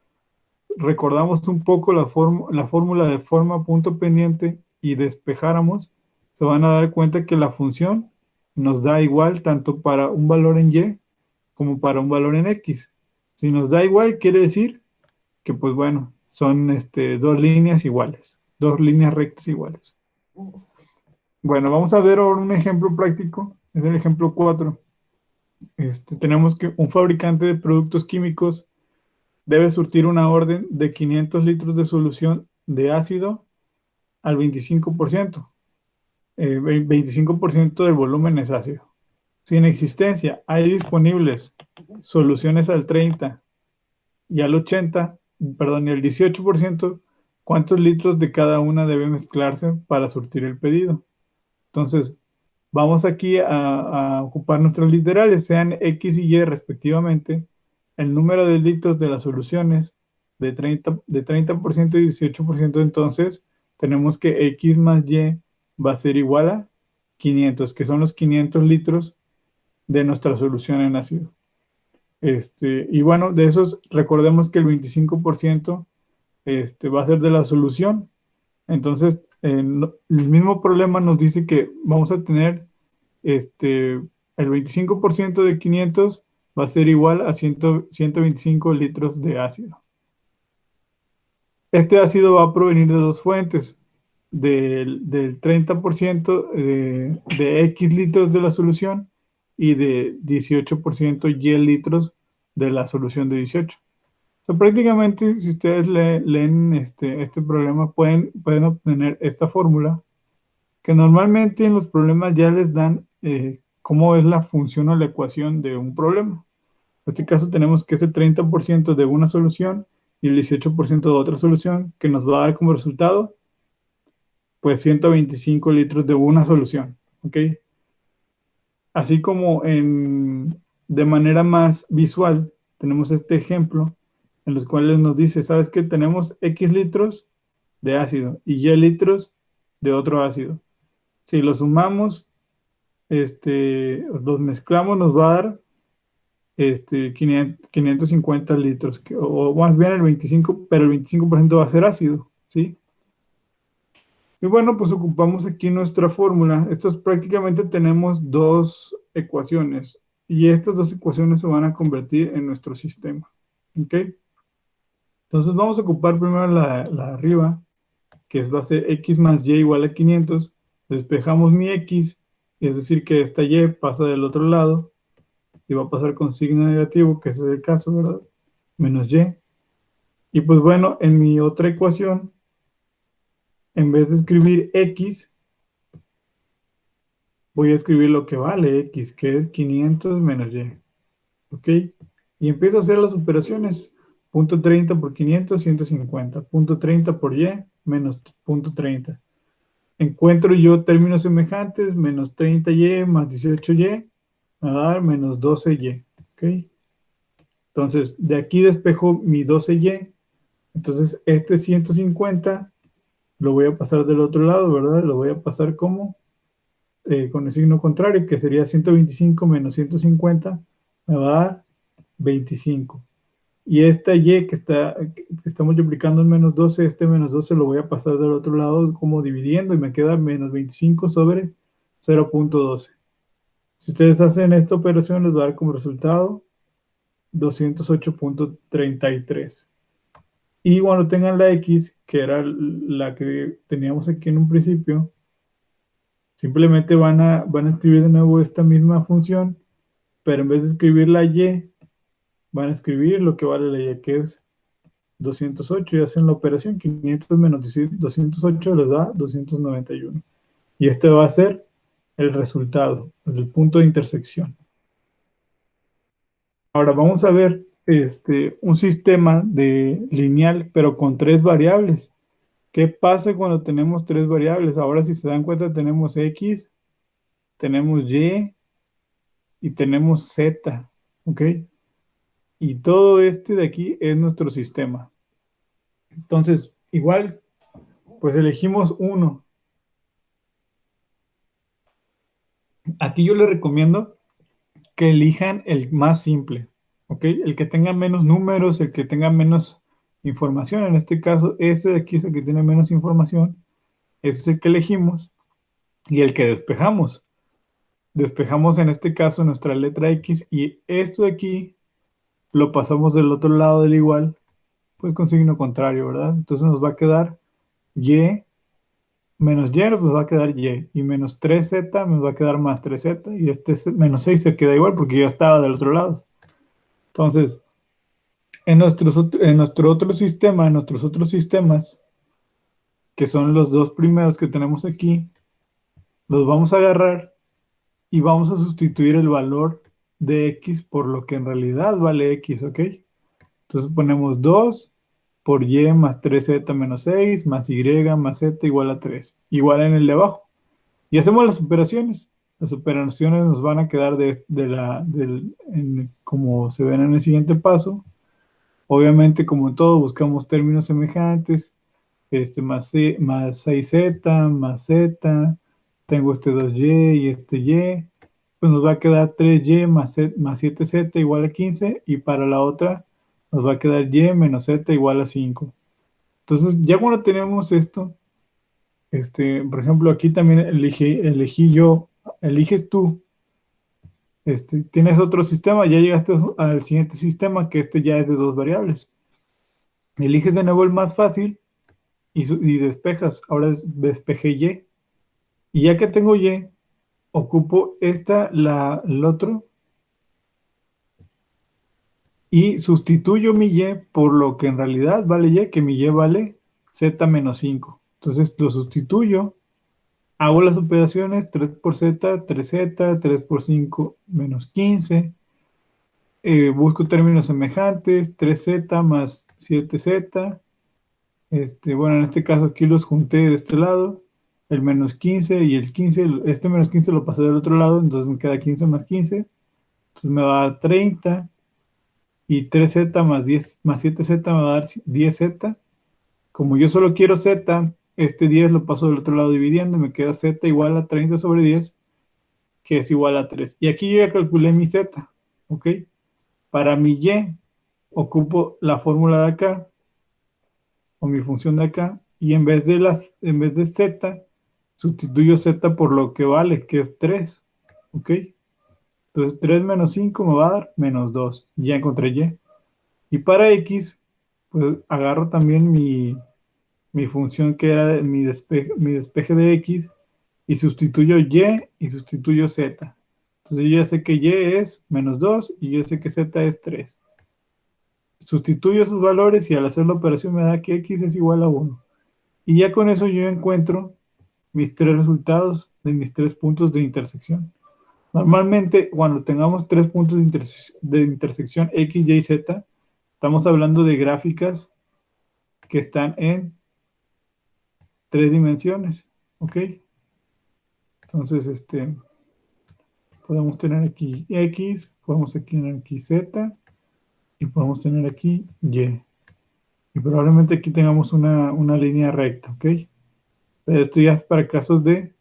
S1: recordamos un poco la fórmula de forma punto pendiente y despejáramos, se van a dar cuenta que la función nos da igual tanto para un valor en y como para un valor en x. Si nos da igual, quiere decir que, pues bueno, son dos líneas iguales, dos líneas rectas iguales. Bueno, vamos a ver ahora un ejemplo práctico, es el ejemplo 4. Tenemos que un fabricante de productos químicos debe surtir una orden de 500 litros de solución de ácido al 25%. 25% del volumen es ácido. Si en existencia hay disponibles soluciones al 30 y al 80, perdón, y al 18%, ¿cuántos litros de cada una debe mezclarse para surtir el pedido? Entonces, vamos aquí a ocupar nuestros literales, sean X y Y respectivamente, el número de litros de las soluciones de 30% y 18%, entonces tenemos que X más Y va a ser igual a 500, que son los 500 litros de nuestra solución en ácido. Y bueno, de esos recordemos que el 25% va a ser de la solución. Entonces, el mismo problema nos dice que vamos a tener el 25% de 500 va a ser igual a 125 litros de ácido. Este ácido va a provenir de dos fuentes, del 30% de X litros de la solución y de 18% Y litros de la solución de 18. O sea, prácticamente, si ustedes leen este problema, pueden obtener esta fórmula, que normalmente en los problemas ya les dan cómo es la función o la ecuación de un problema. En este caso tenemos que es el 30% de una solución y el 18% de otra solución, que nos va a dar como resultado, pues 125 litros de una solución, ¿ok? Así como de manera más visual, tenemos este ejemplo en los cuales nos dice, ¿sabes qué? Tenemos X litros de ácido y Y litros de otro ácido. Si los sumamos, los mezclamos, nos va a dar 550 litros, o más bien el 25, pero el 25% va a ser ácido, ¿sí? Y bueno, pues ocupamos aquí nuestra fórmula. Estos prácticamente tenemos dos ecuaciones y estas dos ecuaciones se van a convertir en nuestro sistema, ¿ok? Entonces vamos a ocupar primero la de arriba, que va a ser x más y igual a 500. Despejamos mi x, es decir, que esta y pasa del otro lado y va a pasar con signo negativo, que ese es el caso, ¿verdad? Menos y. Y pues bueno, en mi otra ecuación, en vez de escribir x, voy a escribir lo que vale x, que es 500 menos y. ¿Ok? Y empiezo a hacer las operaciones. Punto 30 por 500, 150. Punto 30 por y, menos punto 30. Encuentro yo términos semejantes, menos 30y más 18y, me va a dar menos 12y. ¿Ok? Entonces, de aquí despejo mi 12y. Entonces, este 150 lo voy a pasar del otro lado, ¿verdad? Lo voy a pasar como con el signo contrario, que sería 125 menos 150, me va a dar 25. Y esta y que está multiplicando en menos 12, este menos 12 lo voy a pasar del otro lado como dividiendo y me queda menos 25 sobre 0.12. Si ustedes hacen esta operación, les va a dar como resultado 208.33. Y cuando tengan la x, que era la que teníamos aquí en un principio, simplemente van a escribir de nuevo esta misma función, pero en vez de escribir la y, van a escribir lo que vale la y, que es 208, y hacen la operación. 500 menos 208 les da 291. Y este va a ser el resultado, el punto de intersección. Ahora vamos a ver un sistema de lineal, pero con tres variables. ¿Qué pasa cuando tenemos tres variables? Ahora, si se dan cuenta, tenemos x, tenemos y tenemos z, ¿ok? Y todo este de aquí es nuestro sistema. Entonces, igual, pues elegimos uno. Aquí yo les recomiendo que elijan el más simple, ¿ok? El que tenga menos números, el que tenga menos información. En este caso, este de aquí es el que tiene menos información. Ese es el que elegimos y el que despejamos. Despejamos en este caso nuestra letra X y esto de aquí lo pasamos del otro lado del igual, pues con signo contrario, ¿verdad? Entonces nos va a quedar Y menos Y nos va a quedar Y menos 3Z nos va a quedar más 3Z y este menos 6 se queda igual porque ya estaba del otro lado. Entonces, en nuestro otro sistema, en nuestros otros sistemas, que son los dos primeros que tenemos aquí, los vamos a agarrar y vamos a sustituir el valor de X por lo que en realidad vale X, ¿ok? Entonces ponemos 2 por Y más 3Z menos 6 más Y más Z igual a 3, igual en el de abajo. Y hacemos las operaciones. Las operaciones nos van a quedar como se ven en el siguiente paso. Obviamente, como en todo, buscamos términos semejantes. Más 6Z, más Z. Tengo este 2Y y este Y. Pues nos va a quedar 3Y más 7Z igual a 15. Y para la otra nos va a quedar Y menos Z igual a 5. Entonces, ya cuando tenemos esto, por ejemplo, aquí también elegí yo, eliges tú, tienes otro sistema, ya llegaste al siguiente sistema, que este ya es de dos variables. Eliges de nuevo el más fácil y despejas. Ahora despejé Y. Y ya que tengo Y, ocupo el otro, y sustituyo mi Y por lo que en realidad vale Y, que mi Y vale Z menos 5. Entonces lo sustituyo. Hago las operaciones 3 por Z, 3Z, 3 por 5 menos 15. Busco términos semejantes, 3Z más 7Z. Bueno, en este caso aquí los junté de este lado, el menos 15 y el 15, este menos 15 lo pasé del otro lado, entonces me queda 15 más 15, entonces me va a dar 30. y 3z más 10 más 7z me va a dar 10z. Como yo solo quiero z, este 10 lo paso del otro lado dividiendo, me queda z igual a 30 sobre 10, que es igual a 3. Y aquí yo ya calculé mi z, ¿ok? Para mi y, ocupo la fórmula de acá, o mi función de acá, y en vez de z, sustituyo z por lo que vale, que es 3, ¿ok? Entonces 3 menos 5 me va a dar menos 2. Ya encontré y. Y para x, pues agarro también mi función que era mi despeje de x y sustituyo y sustituyo z. Entonces yo ya sé que y es menos 2 y yo sé que z es 3. Sustituyo esos valores y al hacer la operación me da que x es igual a 1. Y ya con eso yo encuentro mis tres resultados de mis tres puntos de intersección. Normalmente, cuando tengamos tres puntos de intersección X, Y, Z, estamos hablando de gráficas que están en tres dimensiones, ¿ok? Entonces, podemos tener aquí X, podemos tener aquí Z y podemos tener aquí Y. Y probablemente aquí tengamos una línea recta, ¿ok? Pero esto ya es para casos de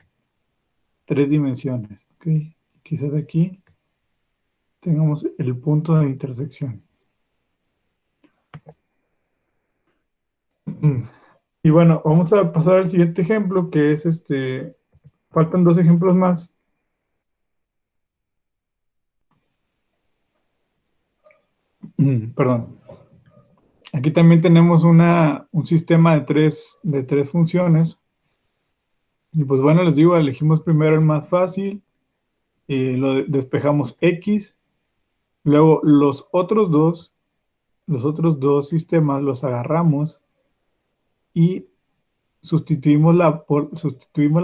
S1: tres dimensiones, ¿ok? Quizás aquí tengamos el punto de intersección. Y bueno, vamos a pasar al siguiente ejemplo, que es faltan dos ejemplos más. Perdón. Aquí también tenemos un sistema de tres funciones. Y pues bueno, les digo, elegimos primero el más fácil, despejamos X, luego los otros dos sistemas los agarramos y sustituimos la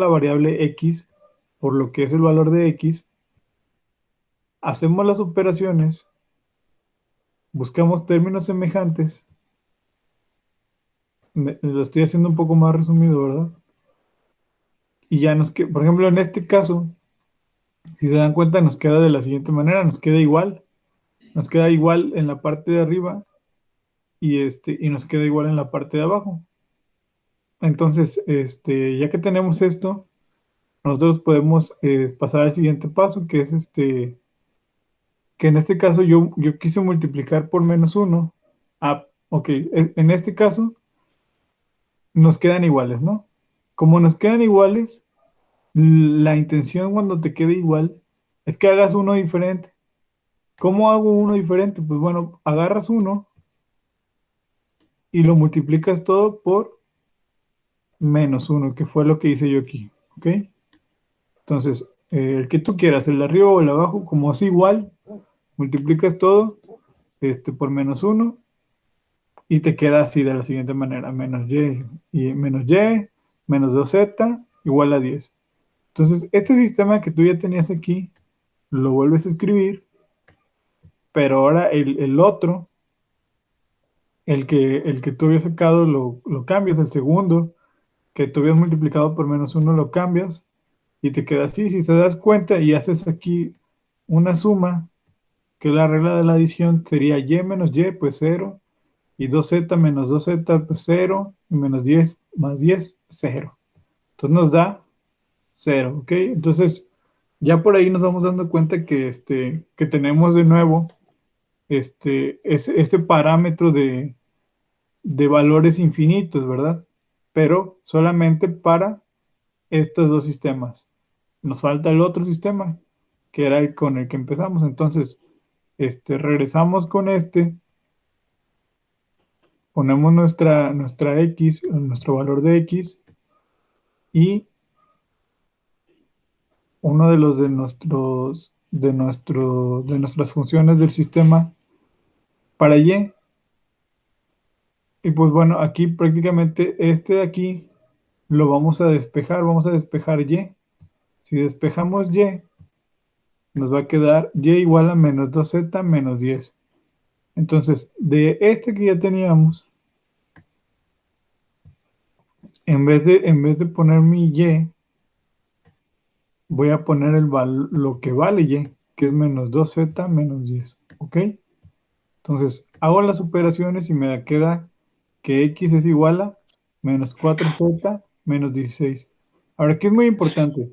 S1: variable X por lo que es el valor de X, hacemos las operaciones, buscamos términos semejantes, lo estoy haciendo un poco más resumido, ¿verdad? Y ya por ejemplo, en este caso, si se dan cuenta, nos queda de la siguiente manera, nos queda igual en la parte de arriba y nos queda igual en la parte de abajo. Entonces, ya que tenemos esto, nosotros podemos pasar al siguiente paso, que es que en este caso yo quise multiplicar por menos uno. Ah, ok, en este caso nos quedan iguales, ¿no? Como nos quedan iguales, la intención cuando te quede igual es que hagas uno diferente. ¿Cómo hago uno diferente? Pues bueno, agarras uno y lo multiplicas todo por menos uno, que fue lo que hice yo aquí, ¿ok? Entonces, el que tú quieras, el de arriba o el de abajo, como es igual, multiplicas todo por menos uno y te queda así de la siguiente manera, menos y menos 2z igual a 10. Entonces, este sistema que tú ya tenías aquí, lo vuelves a escribir, pero ahora el otro, el que tú habías sacado, lo cambias, el segundo, que tú habías multiplicado por menos uno, lo cambias y te queda así. Si te das cuenta y haces aquí una suma, que la regla de la adición sería y menos y, pues 0, y 2z menos 2z, pues 0, y menos 10 más 10, 0. Entonces nos da 0, ¿ok? Entonces, ya por ahí nos vamos dando cuenta que tenemos de nuevo ese parámetro de valores infinitos, ¿verdad? Pero solamente para estos dos sistemas. Nos falta el otro sistema, que era el con el que empezamos. Entonces, regresamos con ponemos nuestra x, nuestro valor de x, y uno de los de nuestras funciones del sistema para y. Y pues bueno, aquí prácticamente este de aquí lo vamos a despejar y. Si despejamos y, nos va a quedar y igual a menos 2z menos 10. Entonces, de este que ya teníamos, en vez de poner mi y, voy a poner lo que vale y, que es menos 2z menos 10. ¿Ok? Entonces, hago las operaciones y me queda que x es igual a menos 4z menos 16. Ahora, aquí es muy importante.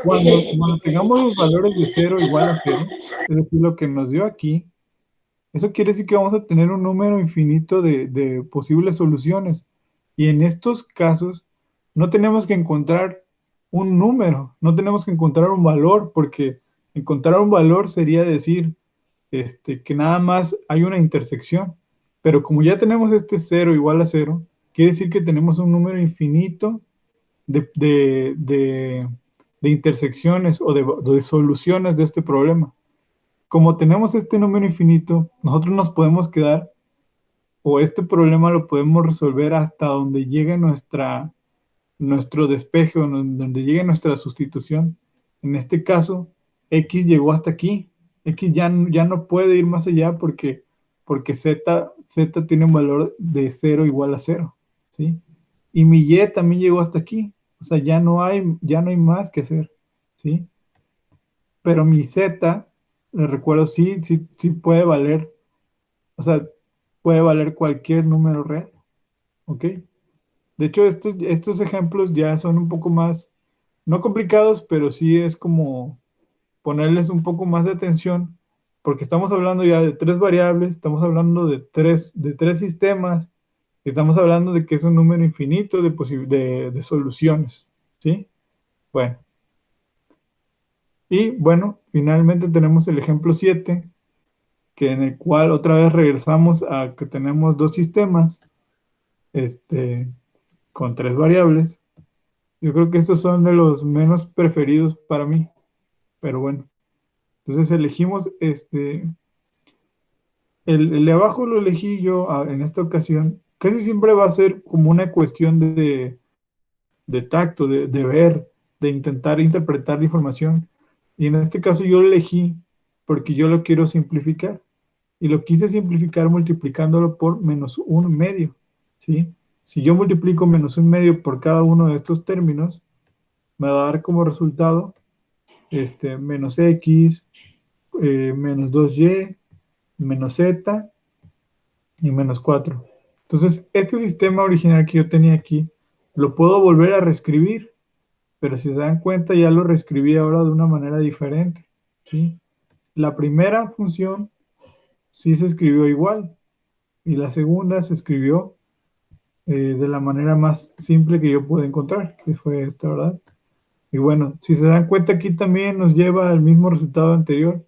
S1: Cuando tengamos los valores de 0 igual a 0, es decir, lo que nos dio aquí, eso quiere decir que vamos a tener un número infinito de posibles soluciones. Y en estos casos, no tenemos que encontrar un número, no tenemos que encontrar un valor, porque encontrar un valor sería decir que nada más hay una intersección. Pero como ya tenemos este 0 igual a 0, quiere decir que tenemos un número infinito de, de- de- de intersecciones o de soluciones de este problema. Como tenemos este número infinito, nosotros nos podemos quedar o este problema lo podemos resolver hasta donde llegue nuestro despeje o donde llegue nuestra sustitución. En este caso, X llegó hasta aquí. X ya no puede ir más allá porque Z tiene un valor de 0 igual a 0, ¿sí? Y mi Y también llegó hasta aquí. O sea, ya no hay más que hacer, ¿sí? Pero mi Z, le recuerdo, sí, sí, sí puede valer, o sea, puede valer cualquier número real, ¿ok? De hecho, estos ejemplos ya son un poco más, no complicados, pero sí es como ponerles un poco más de atención, porque estamos hablando ya de tres variables, estamos hablando de tres sistemas, y estamos hablando de que es un número infinito de soluciones, ¿sí? Bueno, y bueno, finalmente tenemos el ejemplo 7 que en el cual otra vez regresamos a que tenemos dos sistemas, este, con tres variables. Yo creo que estos son de los menos preferidos para mí, pero bueno. Entonces elegimos el de abajo lo elegí yo en esta ocasión. Casi siempre va a ser como una cuestión de tacto, de ver, de intentar interpretar la información. Y en este caso yo lo elegí porque yo lo quiero simplificar. Y lo quise simplificar multiplicándolo por menos un medio, ¿sí? Si yo multiplico menos un medio por cada uno de estos términos, me va a dar como resultado menos x, menos 2y, menos z y menos 4. Entonces, este sistema original que yo tenía aquí, lo puedo volver a reescribir, pero si se dan cuenta ya lo reescribí ahora de una manera diferente, ¿sí? La primera función sí se escribió igual y la segunda se escribió de la manera más simple que yo pude encontrar, que fue esta, ¿verdad? Y bueno, si se dan cuenta aquí también nos lleva al mismo resultado anterior,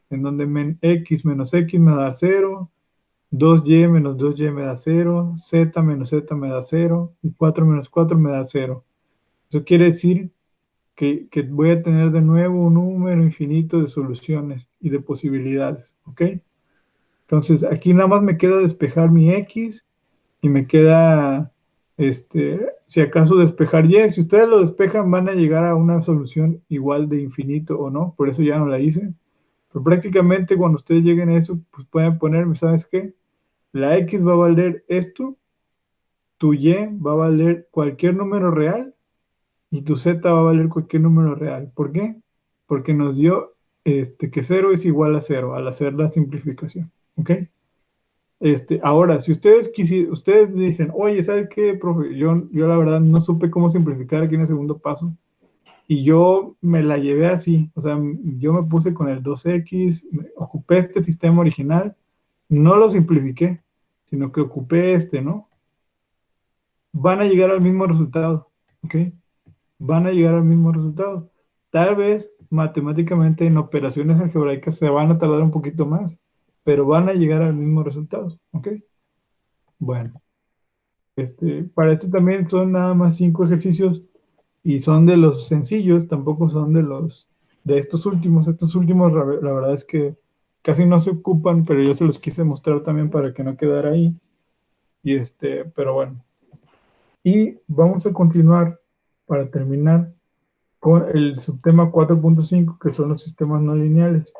S1: en donde x menos x me da 0, 2y menos 2y me da 0, z menos z me da 0 y 4 menos 4 me da 0. Eso quiere decir que voy a tener de nuevo un número infinito de soluciones y de posibilidades, ¿ok? Entonces aquí nada más me queda despejar mi x y me queda, si acaso despejar y. Si ustedes lo despejan, van a llegar a una solución igual de infinito o no, por eso ya no la hice. Pero prácticamente cuando ustedes lleguen a eso, pues pueden ponerme, ¿sabes qué? La x va a valer esto, tu y va a valer cualquier número real y tu z va a valer cualquier número real. ¿Por qué? Porque nos dio que 0 es igual a 0 al hacer la simplificación, ¿ok? Ahora, si ustedes dicen, oye, ¿sabes qué, profe? Yo la verdad no supe cómo simplificar aquí en el segundo paso y yo me la llevé así, o sea, yo me puse con el 2x, ocupé este sistema original, no lo simplifiqué, sino que ocupé ¿no? Van a llegar al mismo resultado, ¿ok? Van a llegar al mismo resultado. Tal vez matemáticamente en operaciones algebraicas se van a tardar un poquito más, pero van a llegar al mismo resultado, ¿ok? Bueno. Para este también son nada más 5 ejercicios y son de los sencillos, tampoco son de estos últimos. Estos últimos, la verdad es que casi no se ocupan, pero yo se los quise mostrar también para que no quedara ahí. Pero bueno. Y vamos a continuar para terminar con el subtema 4.5, que son los sistemas no lineales.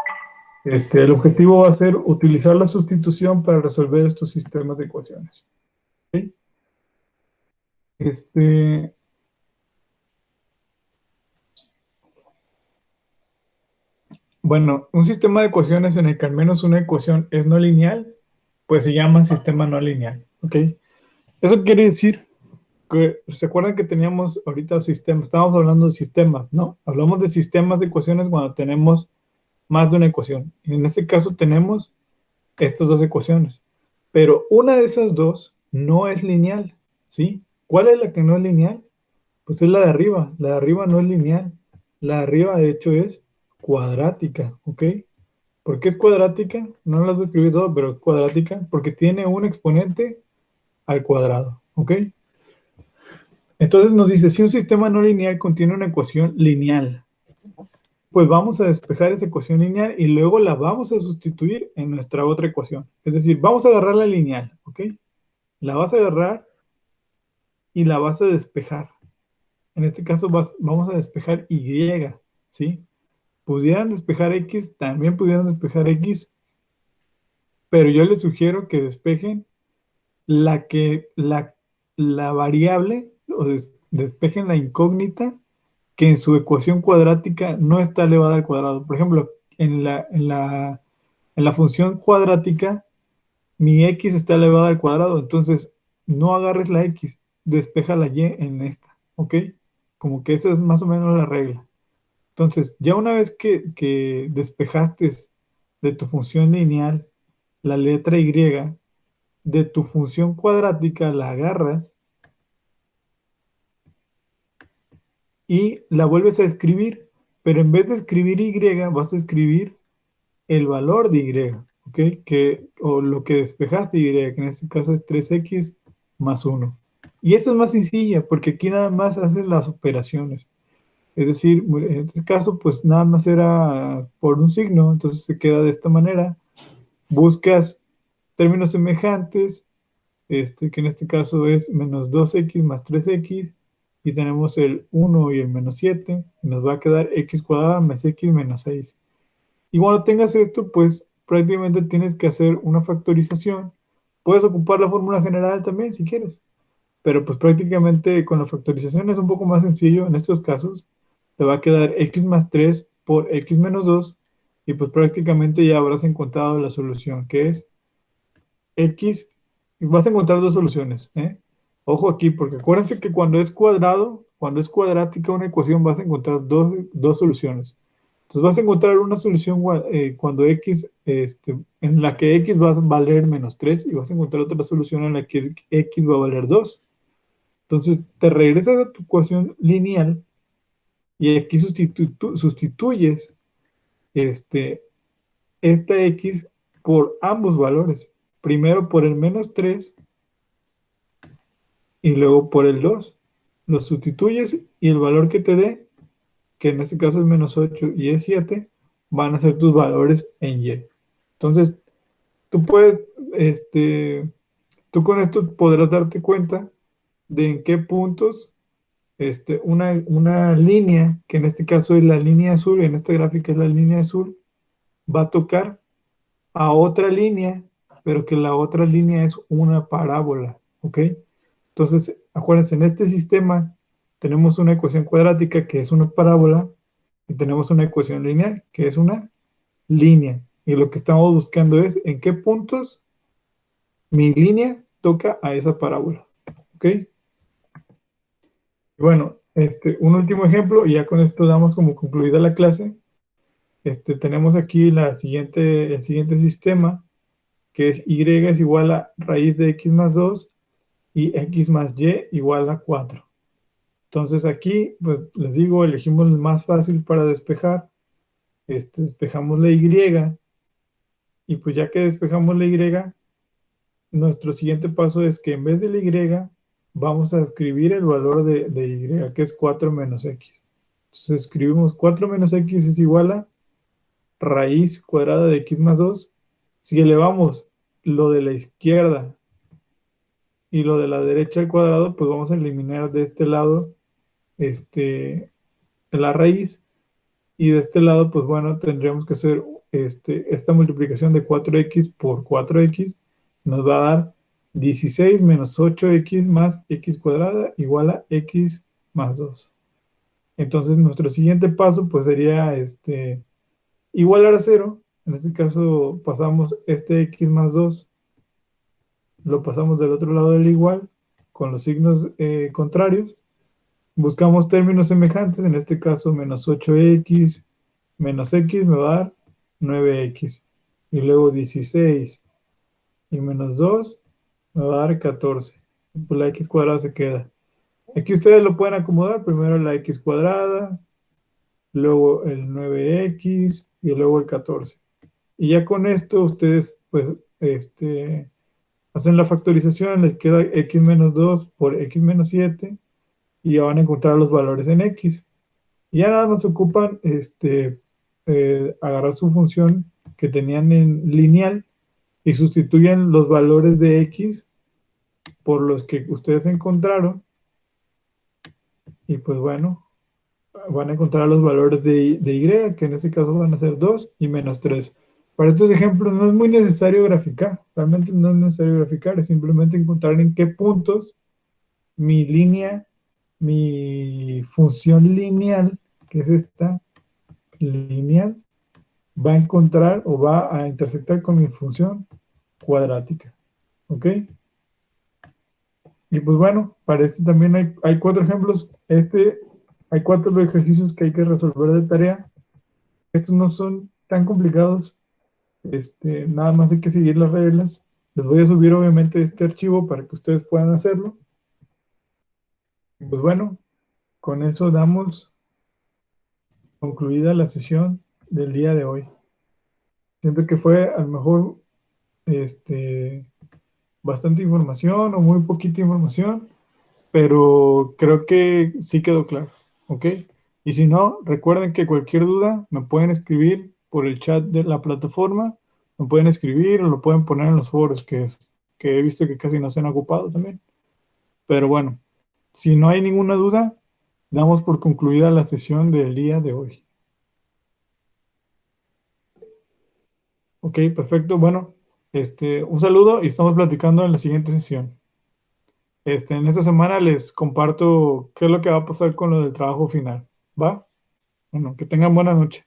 S1: El objetivo va a ser utilizar la sustitución para resolver estos sistemas de ecuaciones. ¿Ok? Este, Bueno, un sistema de ecuaciones en el que al menos una ecuación es no lineal pues se llama sistema no lineal, ¿ok? Eso quiere decir que, ¿se acuerdan que teníamos ahorita sistemas? Estábamos hablando de sistemas, ¿no? Hablamos de sistemas de ecuaciones cuando tenemos más de una ecuación. Y en este caso tenemos estas dos ecuaciones. Pero una de esas dos no es lineal, ¿sí? ¿Cuál es la que no es lineal? Pues es la de arriba. La de arriba no es lineal. La de arriba, de hecho, es cuadrática, ¿ok? ¿Por qué es cuadrática? No las voy a escribir todo, pero es cuadrática porque tiene un exponente al cuadrado, ¿ok? Entonces nos dice, si un sistema no lineal contiene una ecuación lineal, pues vamos a despejar esa ecuación lineal y luego la vamos a sustituir en nuestra otra ecuación. Es decir, vamos a agarrar la lineal, ¿ok? La vas a agarrar y la vas a despejar. En este caso vamos a despejar Y, ¿sí? Pudieran despejar X, también pudieran despejar X, pero yo les sugiero que despejen la variable, o despejen la incógnita que en su ecuación cuadrática no está elevada al cuadrado. Por ejemplo, en la función cuadrática, mi x está elevada al cuadrado, entonces no agarres la x, despeja la y en esta, ¿ok? Como que esa es más o menos la regla. Entonces, ya una vez que despejaste de tu función lineal la letra y, de tu función cuadrática la agarras y la vuelves a escribir, pero en vez de escribir y vas a escribir el valor de y, ¿ok? O lo que despejaste y, que en este caso es 3x más 1. Y esta es más sencilla porque aquí nada más hacen las operaciones. Es decir, en este caso pues nada más era por un signo, entonces se queda de esta manera. Buscas términos semejantes, que en este caso es menos 2x más 3x, y tenemos el 1 y el menos 7, y nos va a quedar x cuadrada más x menos 6. Y cuando tengas esto, pues prácticamente tienes que hacer una factorización. Puedes ocupar la fórmula general también si quieres, pero pues prácticamente con la factorización es un poco más sencillo en estos casos. Te va a quedar x más 3 por x menos 2 y pues prácticamente ya habrás encontrado la solución, que es x, y vas a encontrar dos soluciones, ¿eh? Ojo aquí, porque acuérdense que cuando es cuadrado, cuando es cuadrática una ecuación, vas a encontrar dos soluciones. Entonces vas a encontrar una solución cuando x, en la que x va a valer menos 3 y vas a encontrar otra solución en la que x va a valer 2. Entonces te regresas a tu ecuación lineal y aquí sustituyes esta x por ambos valores. Primero por el menos 3 y luego por el 2. Lo sustituyes y el valor que te dé, que en este caso es menos 8 y es 7, van a ser tus valores en y. Entonces, tú puedes, tú con esto podrás darte cuenta de en qué puntos una línea, que en este caso es la línea azul, en esta gráfica es la línea azul, va a tocar a otra línea, pero que la otra línea es una parábola, ¿ok? Entonces, acuérdense, en este sistema tenemos una ecuación cuadrática que es una parábola y tenemos una ecuación lineal que es una línea. Y lo que estamos buscando es en qué puntos mi línea toca a esa parábola, ¿ok? Y bueno, un último ejemplo y ya con esto damos como concluida la clase. Tenemos aquí el siguiente sistema, que es y es igual a raíz de x más 2 y x más y igual a 4. Entonces aquí, pues les digo, elegimos el más fácil para despejar. Despejamos la y pues ya que despejamos la nuestro siguiente paso es que en vez de la vamos a escribir el valor de y, que es 4 menos x. Entonces escribimos 4 menos x es igual a raíz cuadrada de x más 2. Si elevamos lo de la izquierda y lo de la derecha al cuadrado, pues vamos a eliminar de este lado la raíz, y de este lado, pues bueno, tendríamos que hacer esta multiplicación de 4x por 4x, nos va a dar 16 menos 8x más x cuadrada igual a x más 2. Entonces nuestro siguiente paso pues sería igualar a 0. En este caso pasamos este x más 2 lo pasamos del otro lado del igual, con los signos contrarios. Buscamos términos semejantes, en este caso menos 8x menos x me va a dar 9x. Y luego 16 y menos 2 me va a dar 14. Pues la x cuadrada se queda. Aquí ustedes lo pueden acomodar, primero la x cuadrada, luego el 9x y luego el 14. Y ya con esto ustedes pues hacen la factorización, les queda x menos 2 por x menos 7 y ya van a encontrar los valores en x. Y ya nada más ocupan agarrar su función que tenían en lineal y sustituyen los valores de x por los que ustedes encontraron. Y pues bueno, van a encontrar los valores de y, que en este caso van a ser 2 y menos 3. Para estos ejemplos no es muy necesario graficar, realmente no es necesario graficar, es simplemente encontrar en qué puntos mi línea, mi función lineal, que es esta lineal, va a encontrar o va a intersectar con mi función cuadrática. ¿Ok? Y pues bueno, para este también hay 4 ejemplos. Hay 4 ejercicios que hay que resolver de tarea. Estos no son tan complicados. Nada más hay que seguir las reglas. Les voy a subir obviamente este archivo para que ustedes puedan hacerlo. Y pues bueno, con eso damos concluida la sesión del día de hoy. Siento que fue a lo mejor bastante información o muy poquita información, pero creo que sí quedó claro, ¿ok? Y si no, recuerden que cualquier duda me pueden escribir por el chat de la plataforma, me pueden escribir o lo pueden poner en los foros, que he visto que casi no se han ocupado también. Pero bueno, si no hay ninguna duda, damos por concluida la sesión del día de hoy. Ok, perfecto. Bueno, un saludo y estamos platicando en la siguiente sesión. En esta semana les comparto qué es lo que va a pasar con lo del trabajo final. ¿Va? Bueno, que tengan buena noche.